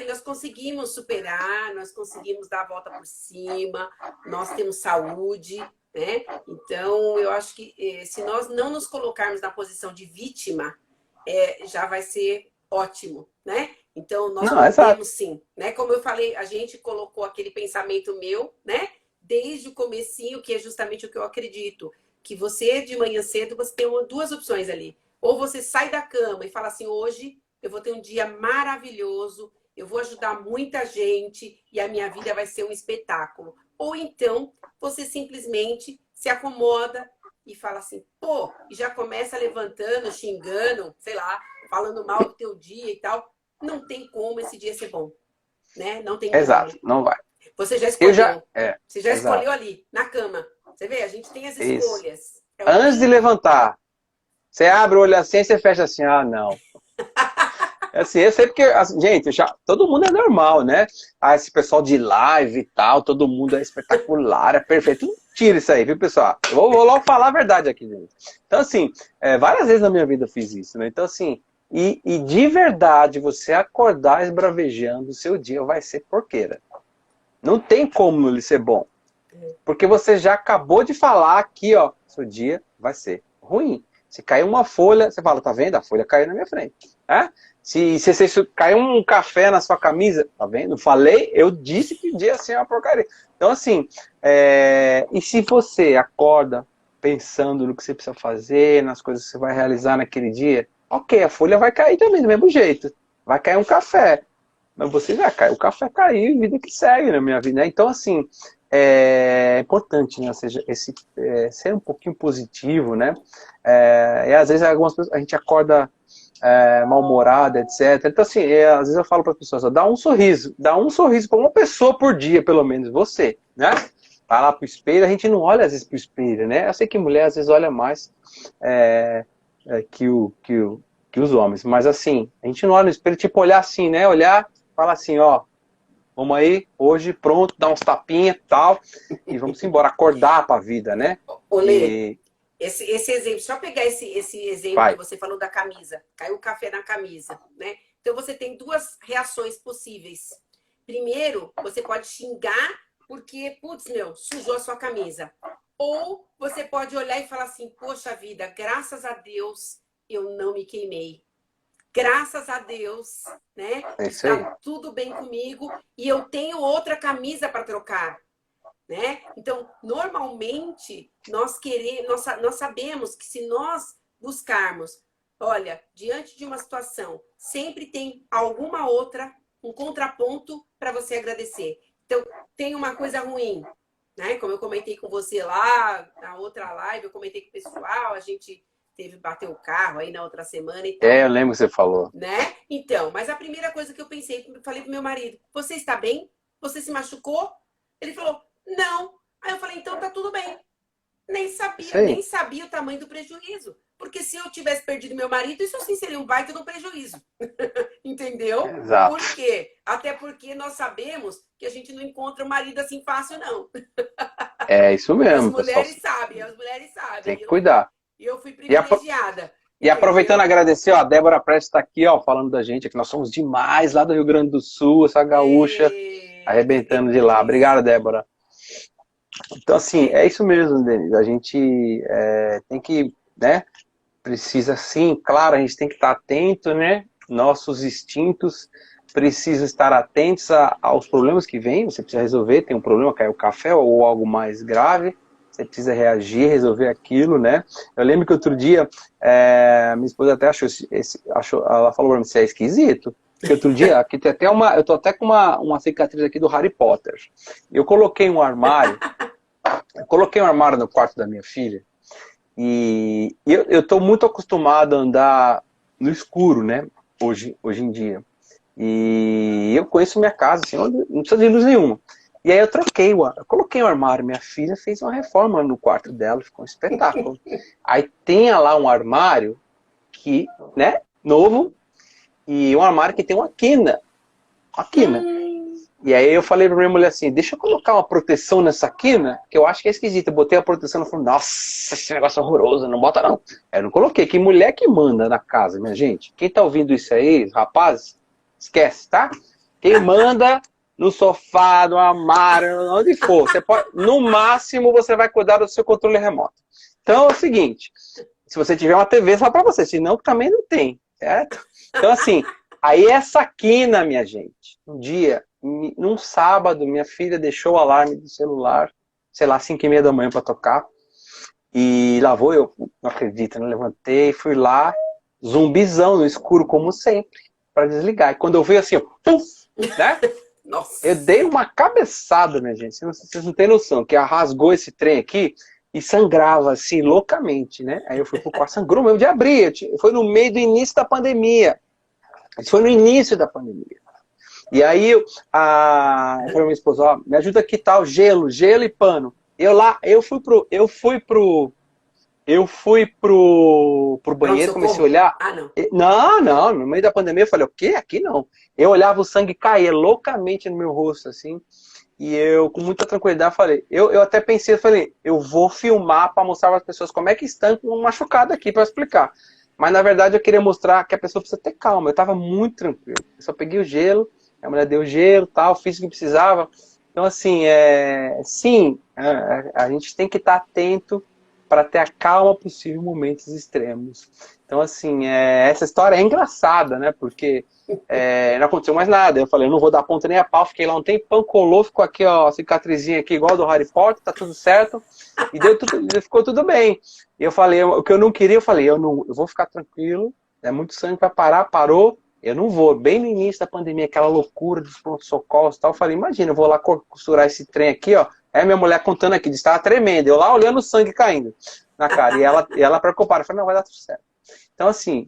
nós conseguimos superar, nós conseguimos dar a volta por cima, nós temos saúde, né? Então, eu acho que se nós não nos colocarmos na posição de vítima, já vai ser ótimo, né? Então, nós Não, exato. podemos sim, né? Como eu falei, a gente colocou aquele pensamento meu, né? Desde o comecinho, que é justamente o que eu acredito, que você, de manhã cedo, você tem duas opções ali. Ou você sai da cama e fala assim, hoje eu vou ter um dia maravilhoso, eu vou ajudar muita gente e a minha vida vai ser um espetáculo. Ou então, você simplesmente se acomoda e fala assim, pô, e já começa levantando, xingando, sei lá, falando mal do teu dia e tal. Não tem como esse dia ser bom, né? Não tem como. Exato, não vai. Você já Eu já. escolheu. Você já escolheu Exato. ali, na cama. Você vê, a gente tem as Isso. escolhas. É o Antes de tempo. levantar, você abre o olho assim e você fecha assim, ah, não. Assim, eu sei porque, assim, gente, todo mundo é normal, né? Ah, esse pessoal de live e tal, todo mundo é espetacular, é perfeito. Tira isso aí, viu, pessoal? Eu vou logo falar a verdade aqui, gente. Então, assim, várias vezes na minha vida eu fiz isso, né? Então, assim, e de verdade, você acordar esbravejando, o seu dia vai ser porqueira. Não tem como ele ser bom. Porque você já acabou de falar aqui, ó, seu dia vai ser ruim. Se cair uma folha, você fala, tá vendo? A folha caiu na minha frente. É? Se caiu um café na sua camisa, tá vendo? Falei, eu disse que o dia assim é uma porcaria. Então, assim, e se você acorda pensando no que você precisa fazer, nas coisas que você vai realizar naquele dia, ok, a folha vai cair também do mesmo jeito. Vai cair um café. Mas você já caiu, o café caiu, vida que segue na minha vida, né? Então, assim, é importante, né? Ou seja, ser um pouquinho positivo, né? E às vezes algumas pessoas, a gente acorda mal-humorada, etc. Então, assim, às vezes eu falo para as pessoas, ó, dá um sorriso para uma pessoa por dia, pelo menos, você, né? Vai lá pro espelho, a gente não olha às vezes pro espelho, né? Eu sei que mulher às vezes olha mais que os homens, mas assim, a gente não olha no espelho, tipo, olhar assim, né? Olhar, falar assim, ó, vamos aí, hoje, pronto, dar uns tapinha e tal, e vamos embora, acordar pra vida, né? Olê, E esse exemplo, só pegar esse exemplo que vai. você falou da camisa. Caiu o café na camisa, né? Então você tem duas reações possíveis. Primeiro, você pode xingar porque, putz, meu, sujou a sua camisa. Ou você pode olhar e falar assim, poxa vida, graças a Deus eu não me queimei. Graças a Deus, né? É isso Está aí. tudo bem comigo e eu tenho outra camisa para trocar, né? Então, normalmente nós sabemos que se nós buscarmos, olha, diante de uma situação, sempre tem alguma outra, um contraponto para você agradecer. Então, tem uma coisa ruim, né? Como eu comentei com você lá na outra live, eu comentei com o pessoal, a gente bater o carro aí na outra semana e tal, Eu lembro que você falou. né? Então, mas a primeira coisa que eu pensei, falei pro meu marido, você está bem? Você se machucou? Ele falou, não. Aí eu falei, então tá tudo bem. Isso aí. Nem sabia o tamanho do prejuízo. Porque se eu tivesse perdido meu marido, isso sim seria um baita no prejuízo. Entendeu? Por Exato. quê? Até porque nós sabemos que a gente não encontra um marido assim fácil, não. É isso As mesmo, pessoal. mulheres sabem, as mulheres Tem sabem. que cuidar. Eu fui E, apro- privilegiada, e aproveitando, entendeu? agradecer, ó, a Débora Prestes está aqui, ó, falando da gente, que nós somos demais, lá do Rio Grande do Sul, essa gaúcha, E... Que arrebentando de lá. delícia. Obrigado, Débora. Então, assim, É, é isso mesmo, Denise. A gente tem que, né, precisa sim, claro, a gente tem que estar atento, né? Nossos instintos precisam estar atentos aos problemas que vêm. Você precisa resolver, tem um problema, caiu o café ou algo mais grave. Você precisa reagir, resolver aquilo, né? Eu lembro que outro dia, minha esposa até achou, ela falou pra mim, você é esquisito. Que outro dia, aqui tem até eu tô até com uma cicatriz aqui do Harry Potter. Eu coloquei um armário no quarto da minha filha, e eu estou muito acostumado a andar no escuro, né? Hoje em dia. E eu conheço minha casa, assim, não precisa de luz nenhuma. E aí eu coloquei o armário, minha filha fez uma reforma no quarto dela, ficou um espetáculo. Aí tem lá um armário que, né, novo, e um armário que tem uma quina. Uma quina. E aí eu falei pra minha mulher assim, deixa eu colocar uma proteção nessa quina, que eu acho que é esquisito. Eu botei a proteção e falei, nossa, esse negócio é horroroso, não bota não. Eu não coloquei. Que mulher que manda na casa, minha gente? Quem tá ouvindo isso aí, rapazes, esquece, tá? Quem manda no sofá, no armário, onde for. Você pode, no máximo, você vai cuidar do seu controle remoto. Então é o seguinte, se você tiver uma TV, só pra você, senão também não tem, certo? Então assim, aí essa quina, minha gente, um dia, num sábado, minha filha deixou o alarme do celular, sei lá, 5h30 da manhã pra tocar, e lá vou eu, não acredito, não levantei, fui lá, zumbizão no escuro, como sempre, pra desligar. E quando eu vi assim, ó, puf, né? Nossa. Eu dei uma cabeçada, minha gente, vocês não têm noção, que rasgou esse trem aqui e sangrava assim, loucamente, né? Aí eu fui pro quarto, sangrou mesmo de abrir, foi no meio do início da pandemia. Isso foi no início da pandemia. E aí eu falei pra minha esposa, ó, me ajuda aqui tal, gelo e pano. Eu fui pro banheiro, comecei a olhar. Ah, não. Não, no meio da pandemia eu falei, o quê? Aqui não. Eu olhava o sangue cair loucamente no meu rosto, assim. E eu, com muita tranquilidade, falei, eu até pensei, falei, eu vou filmar para mostrar para as pessoas como é que estão com um machucado aqui para explicar. Mas na verdade eu queria mostrar que a pessoa precisa ter calma. Eu estava muito tranquilo. Eu só peguei o gelo, a mulher deu gelo, tal, fiz o que precisava. Então assim, sim, a gente tem que estar atento para ter a calma possível em momentos extremos. Então assim, essa história é engraçada, né? Porque não aconteceu mais nada. Eu falei, eu não vou dar ponta nem a pau. Fiquei lá um tempão, colou, ficou aqui, ó, cicatrizinha aqui, igual do Harry Potter, tá tudo certo. E ficou tudo bem. E eu falei, o que eu não queria, eu falei, eu vou ficar tranquilo, muito sangue vai parar, parou, eu não vou. Bem no início da pandemia, aquela loucura dos pronto-socorros e tal, eu falei, imagina, eu vou lá costurar esse trem aqui, ó. Minha mulher contando aqui, estava tremendo, eu lá olhando o sangue caindo na cara. E ela preocupada, eu falei, não, vai dar tudo certo. Então, assim,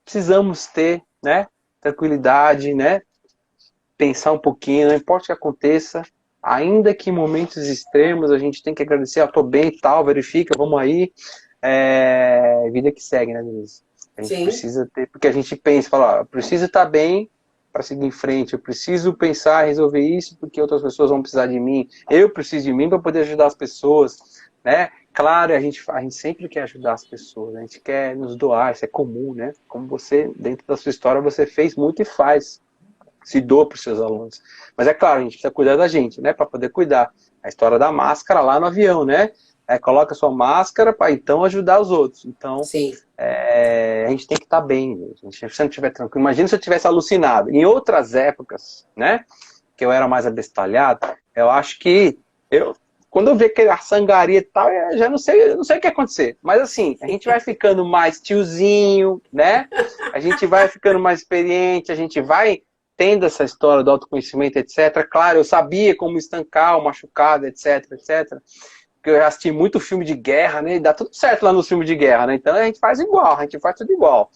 precisamos ter, né, tranquilidade, né? Pensar um pouquinho, não importa o que aconteça, ainda que em momentos extremos a gente tem que agradecer, tô bem e tal, verifica, vamos aí. Vida que segue, né, Denise? A gente precisa ter, porque a gente pensa, fala, eu preciso estar bem para seguir em frente, eu preciso pensar, resolver isso, porque outras pessoas vão precisar de mim, eu preciso de mim para poder ajudar as pessoas, né? Claro, a gente sempre quer ajudar as pessoas, a gente quer nos doar, isso é comum, né? Como você, dentro da sua história, você fez muito e faz, se doa para os seus alunos. Mas é claro, a gente precisa cuidar da gente, né? Para poder cuidar. A história da máscara lá no avião, né? Coloca a sua máscara para então ajudar os outros. Então, a gente tem que estar bem, gente. Se você não estiver tranquilo, imagina se eu tivesse alucinado. Em outras épocas, né? Que eu era mais abestalhado, eu acho que quando eu vi aquela sangaria e tal, eu já não sei o que ia acontecer. Mas assim, a gente vai ficando mais tiozinho, né? A gente vai ficando mais experiente, a gente vai tendo essa história do autoconhecimento, etc. Claro, eu sabia como estancar o machucado, etc, etc. Porque eu já assisti muito filme de guerra, né? E dá tudo certo lá nos filmes de guerra, né? Então a gente faz igual, a gente faz tudo igual.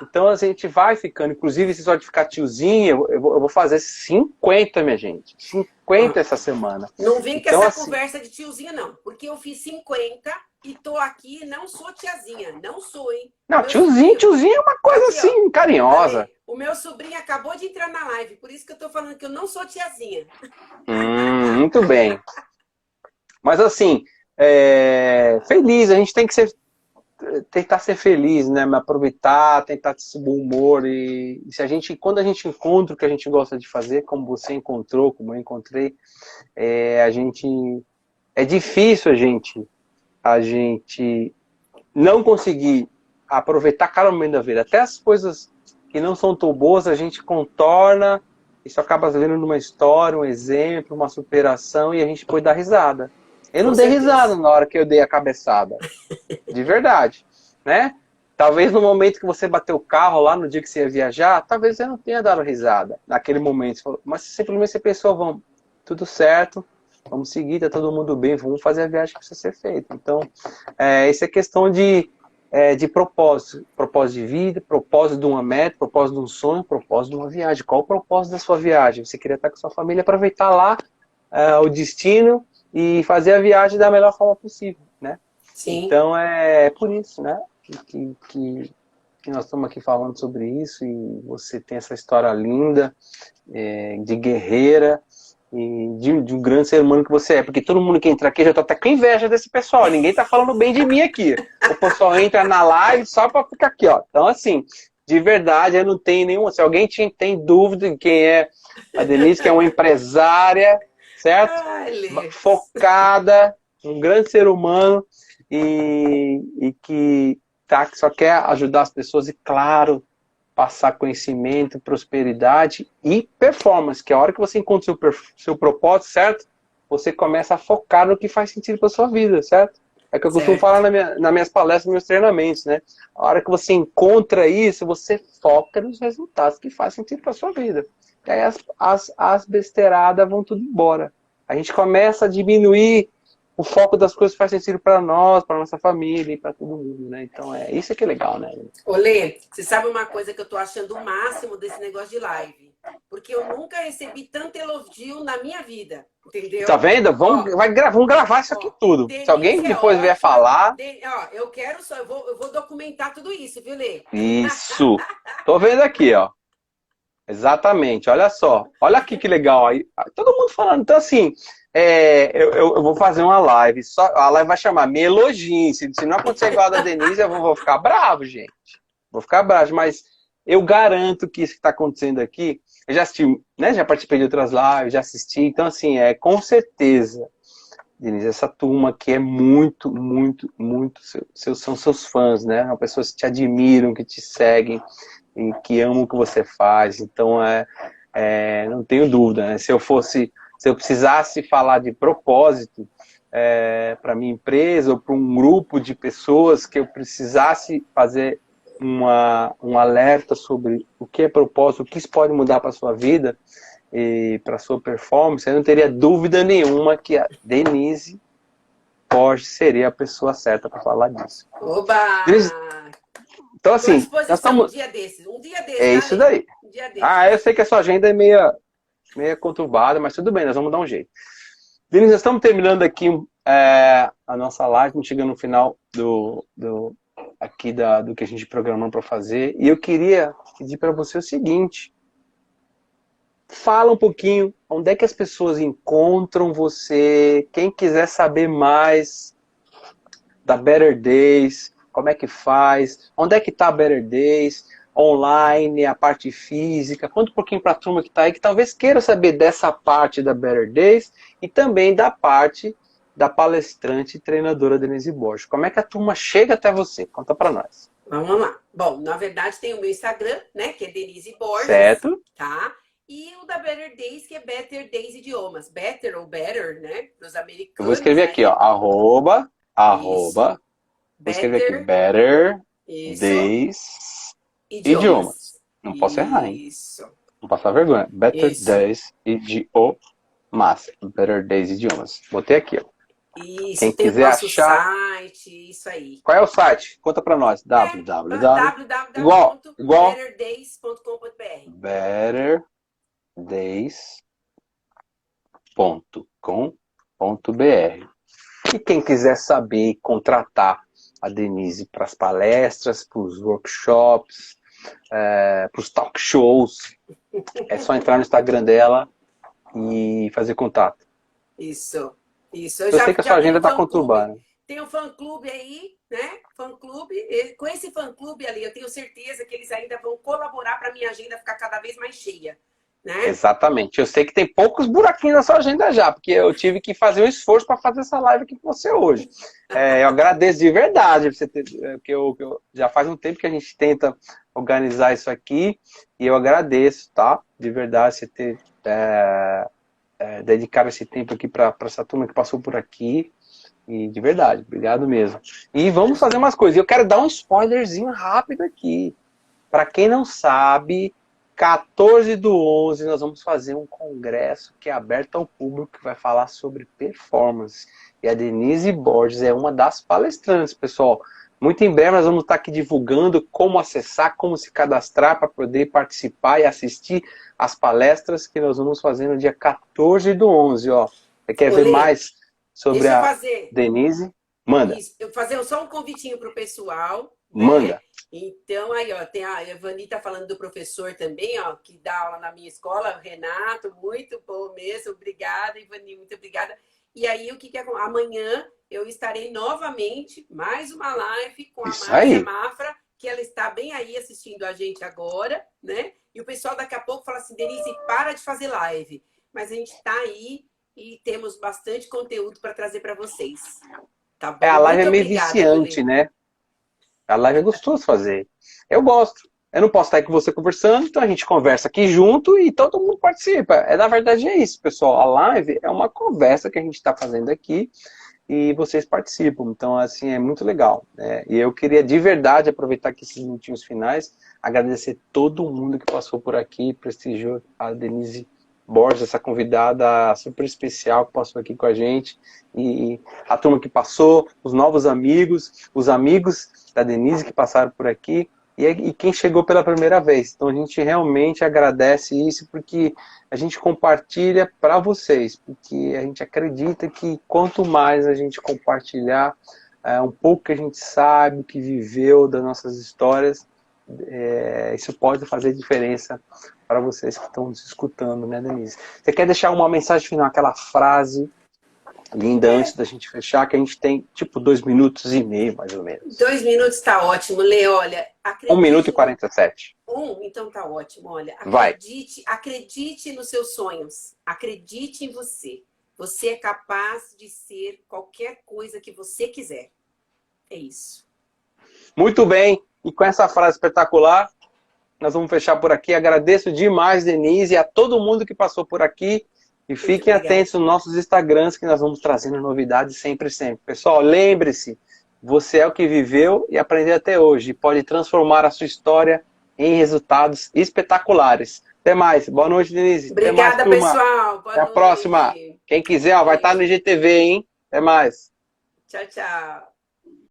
Então a gente vai ficando, inclusive se só de ficar tiozinho, eu vou fazer 50, minha gente. 50 essa semana. Não vem então, com essa conversa de tiozinha, não. Porque eu fiz 50 e tô aqui, não sou tiazinha. Não sou, hein? Não, tiozinho é uma coisa aqui, assim, ó, carinhosa. O meu sobrinho acabou de entrar na live, por isso que eu tô falando que eu não sou tiazinha. Muito bem. Mas assim, feliz, a gente tem que tentar ser feliz, né? Aproveitar, tentar ter esse bom humor. E quando a gente encontra o que a gente gosta de fazer, como você encontrou, como eu encontrei, é difícil a gente não conseguir aproveitar cada momento da vida. Até as coisas que não são tão boas, a gente contorna, isso acaba vendo numa história, um exemplo, uma superação, e a gente pode dar risada. Eu não dei risada na hora que eu dei a cabeçada. De verdade, né? Talvez no momento que você bateu o carro lá, no dia que você ia viajar, talvez você não tenha dado risada naquele momento. Mas simplesmente você pensou, tudo certo, vamos seguir, tá todo mundo bem, vamos fazer a viagem que precisa ser feita. Então, isso é questão de propósito. Propósito de vida, propósito de uma meta, propósito de um sonho, propósito de uma viagem. Qual o propósito da sua viagem? Você queria estar com sua família, aproveitar lá o destino e fazer a viagem da melhor forma possível, né? Sim. Então é por isso, né? Que que nós estamos aqui falando sobre isso e você tem essa história linda, de guerreira e de um grande ser humano que você é. Porque todo mundo que entra aqui já tá até com inveja desse pessoal. Ninguém tá falando bem de mim aqui. O pessoal entra na live só para ficar aqui, ó. Então, assim, de verdade, eu não tenho nenhuma. Se alguém tem dúvida de quem é a Denise, que é uma empresária, certo? Ai, Focada, um grande ser humano e que só quer ajudar as pessoas e, claro, passar conhecimento, prosperidade e performance, que a hora que você encontra seu propósito, certo? Você começa a focar no que faz sentido para sua vida, certo? É o que eu costumo falar nas minhas palestras, nos meus treinamentos, né? A hora que você encontra isso, você foca nos resultados que fazem sentido para sua vida. E aí as besteiradas vão tudo embora. A gente começa a diminuir o foco das coisas que faz sentido para nós, para nossa família e para todo mundo, né? Então, isso que é legal, né? Lê, você sabe uma coisa que eu tô achando o máximo desse negócio de live? Porque eu nunca recebi tanto elogio na minha vida, entendeu? Tá vendo? Vamos gravar isso aqui tudo. Denise, se alguém depois vier falar... eu quero só, eu vou documentar tudo isso, viu, Lê? Isso! Tô vendo aqui, ó. Exatamente, olha só. Olha aqui que legal. Aí, todo mundo falando. Então, assim, eu vou fazer uma live. A live vai chamar Me Elogiem. Se não acontecer igual a da Denise, eu vou ficar bravo, gente. Vou ficar bravo, mas eu garanto que isso que está acontecendo aqui, eu já assisti, né? Já participei de outras lives, já assisti. Então, assim, com certeza, Denise, essa turma aqui é muito, muito, muito. São seus fãs, né? São pessoas que te admiram, que te seguem e que amam o que você faz. Então, não tenho dúvida, né? Se eu precisasse falar de propósito para minha empresa ou para um grupo de pessoas que eu precisasse fazer um alerta sobre o que é propósito, o que isso pode mudar para a sua vida e para a sua performance, eu não teria dúvida nenhuma que a Denise Borges seria a pessoa certa para falar disso. Oba! Denise, então, assim, nós estamos... um dia desses, É isso daí. Um dia desses. Eu sei que a sua agenda é meia conturbada, mas tudo bem, nós vamos dar um jeito. Denise, nós estamos terminando aqui a nossa live, chegando no final do que a gente programou para fazer. E eu queria pedir para você o seguinte: fala um pouquinho onde é que as pessoas encontram você, quem quiser saber mais da Better Days, como é que faz, onde é que está a Better Days, online, a parte física. Conta um pouquinho para a turma que está aí, que talvez queira saber dessa parte da Better Days e também da parte da palestrante e treinadora Denise Borges. Como é que a turma chega até você? Conta para nós. Vamos lá. Bom, na verdade tem o meu Instagram, né, que é Denise Borges. Certo. Tá? E o da Better Days, que é Better Days Idiomas. Better ou Better, né, para os americanos. Eu vou escrever aqui, ó, arroba, vou escrever aqui, Better Days Idiomas. Não posso errar, hein? Isso. Não passar vergonha. Better Days Idiomas. Better Days Idiomas. Botei aqui, ó. Isso, quem tem quiser o nosso achar... site, isso aí. Qual é o site? Conta pra nós. www.betterdays.com.br betterdays.com.br. E quem quiser saber contratar a Denise para as palestras, para os workshops, para os talk shows, é só entrar no Instagram dela e fazer contato. Isso. Eu sei que a sua agenda está conturbada. Tem um fã-clube aí, né? Fã-clube. Com esse fã-clube ali, eu tenho certeza que eles ainda vão colaborar para a minha agenda ficar cada vez mais cheia. Né? Exatamente. Eu sei que tem poucos buraquinhos na sua agenda já, porque eu tive que fazer um esforço para fazer essa live aqui com você hoje. Eu agradeço de verdade, porque já faz um tempo que a gente tenta organizar isso aqui, e eu agradeço, tá? De verdade, você ter dedicado esse tempo aqui para essa turma que passou por aqui. E de verdade, obrigado mesmo. E vamos fazer umas coisas. Eu quero dar um spoilerzinho rápido aqui. Para quem não sabe, 14/11 nós vamos fazer um congresso que é aberto ao público, que vai falar sobre performance. E a Denise Borges é uma das palestrantes, pessoal. Muito em breve nós vamos estar aqui divulgando como acessar, como se cadastrar para poder participar e assistir as palestras que nós vamos fazer no dia 14/11. Ó. Você quer ver mais sobre a Denise? Manda. Isso. Eu vou fazer só um convitinho para o pessoal. Manda. Né? Então, aí, ó, tem a Evani tá falando do professor também, ó, que dá aula na minha escola, Renato, muito bom mesmo, obrigada, Evani, muito obrigada. E aí, o que é? Amanhã eu estarei novamente, mais uma live com a Isso Márcia aí. Mafra, que ela está bem aí assistindo a gente agora, né? E o pessoal daqui a pouco fala assim, Denise, para de fazer live. Mas a gente está aí e temos bastante conteúdo para trazer para vocês. Tá bom? A live é Muito meio obrigada, viciante, Lulê. né? A live é gostoso fazer. Eu gosto. Eu não posso estar aí com você conversando, então a gente conversa aqui junto e todo mundo participa. Na verdade, é isso, pessoal. A live é uma conversa que a gente está fazendo aqui e vocês participam. Então, assim, é muito legal, né? E eu queria de verdade aproveitar aqui esses minutinhos finais, agradecer todo mundo que passou por aqui, prestigiou a Denise Borges, essa convidada super especial que passou aqui com a gente, e a turma que passou, os novos amigos, os amigos da Denise que passaram por aqui, e quem chegou pela primeira vez. Então a gente realmente agradece isso, porque a gente compartilha para vocês, porque a gente acredita que quanto mais a gente compartilhar um pouco que a gente sabe, que viveu das nossas histórias, isso pode fazer diferença para vocês que estão nos escutando, né, Denise? Você quer deixar uma mensagem final, aquela frase linda antes da gente fechar, que a gente tem tipo 2 minutos e meio, mais ou menos. 2 minutos está ótimo, Lê. Olha, 1 minuto e 47. Então tá ótimo. Olha, Vai. acredite nos seus sonhos. Acredite em você. Você é capaz de ser qualquer coisa que você quiser. É isso. Muito bem. E com essa frase espetacular, nós vamos fechar por aqui. Agradeço demais, Denise, e a todo mundo que passou por aqui. E fiquem atentos nos nossos Instagrams, que nós vamos trazendo novidades sempre, sempre. Pessoal, lembre-se, você é o que viveu e aprendeu até hoje. Pode transformar a sua história em resultados espetaculares. Até mais. Boa noite, Denise. Obrigada, até mais, pessoal. Boa Até a próxima. Quem quiser, vai estar no IGTV, hein? Até mais. Tchau, tchau.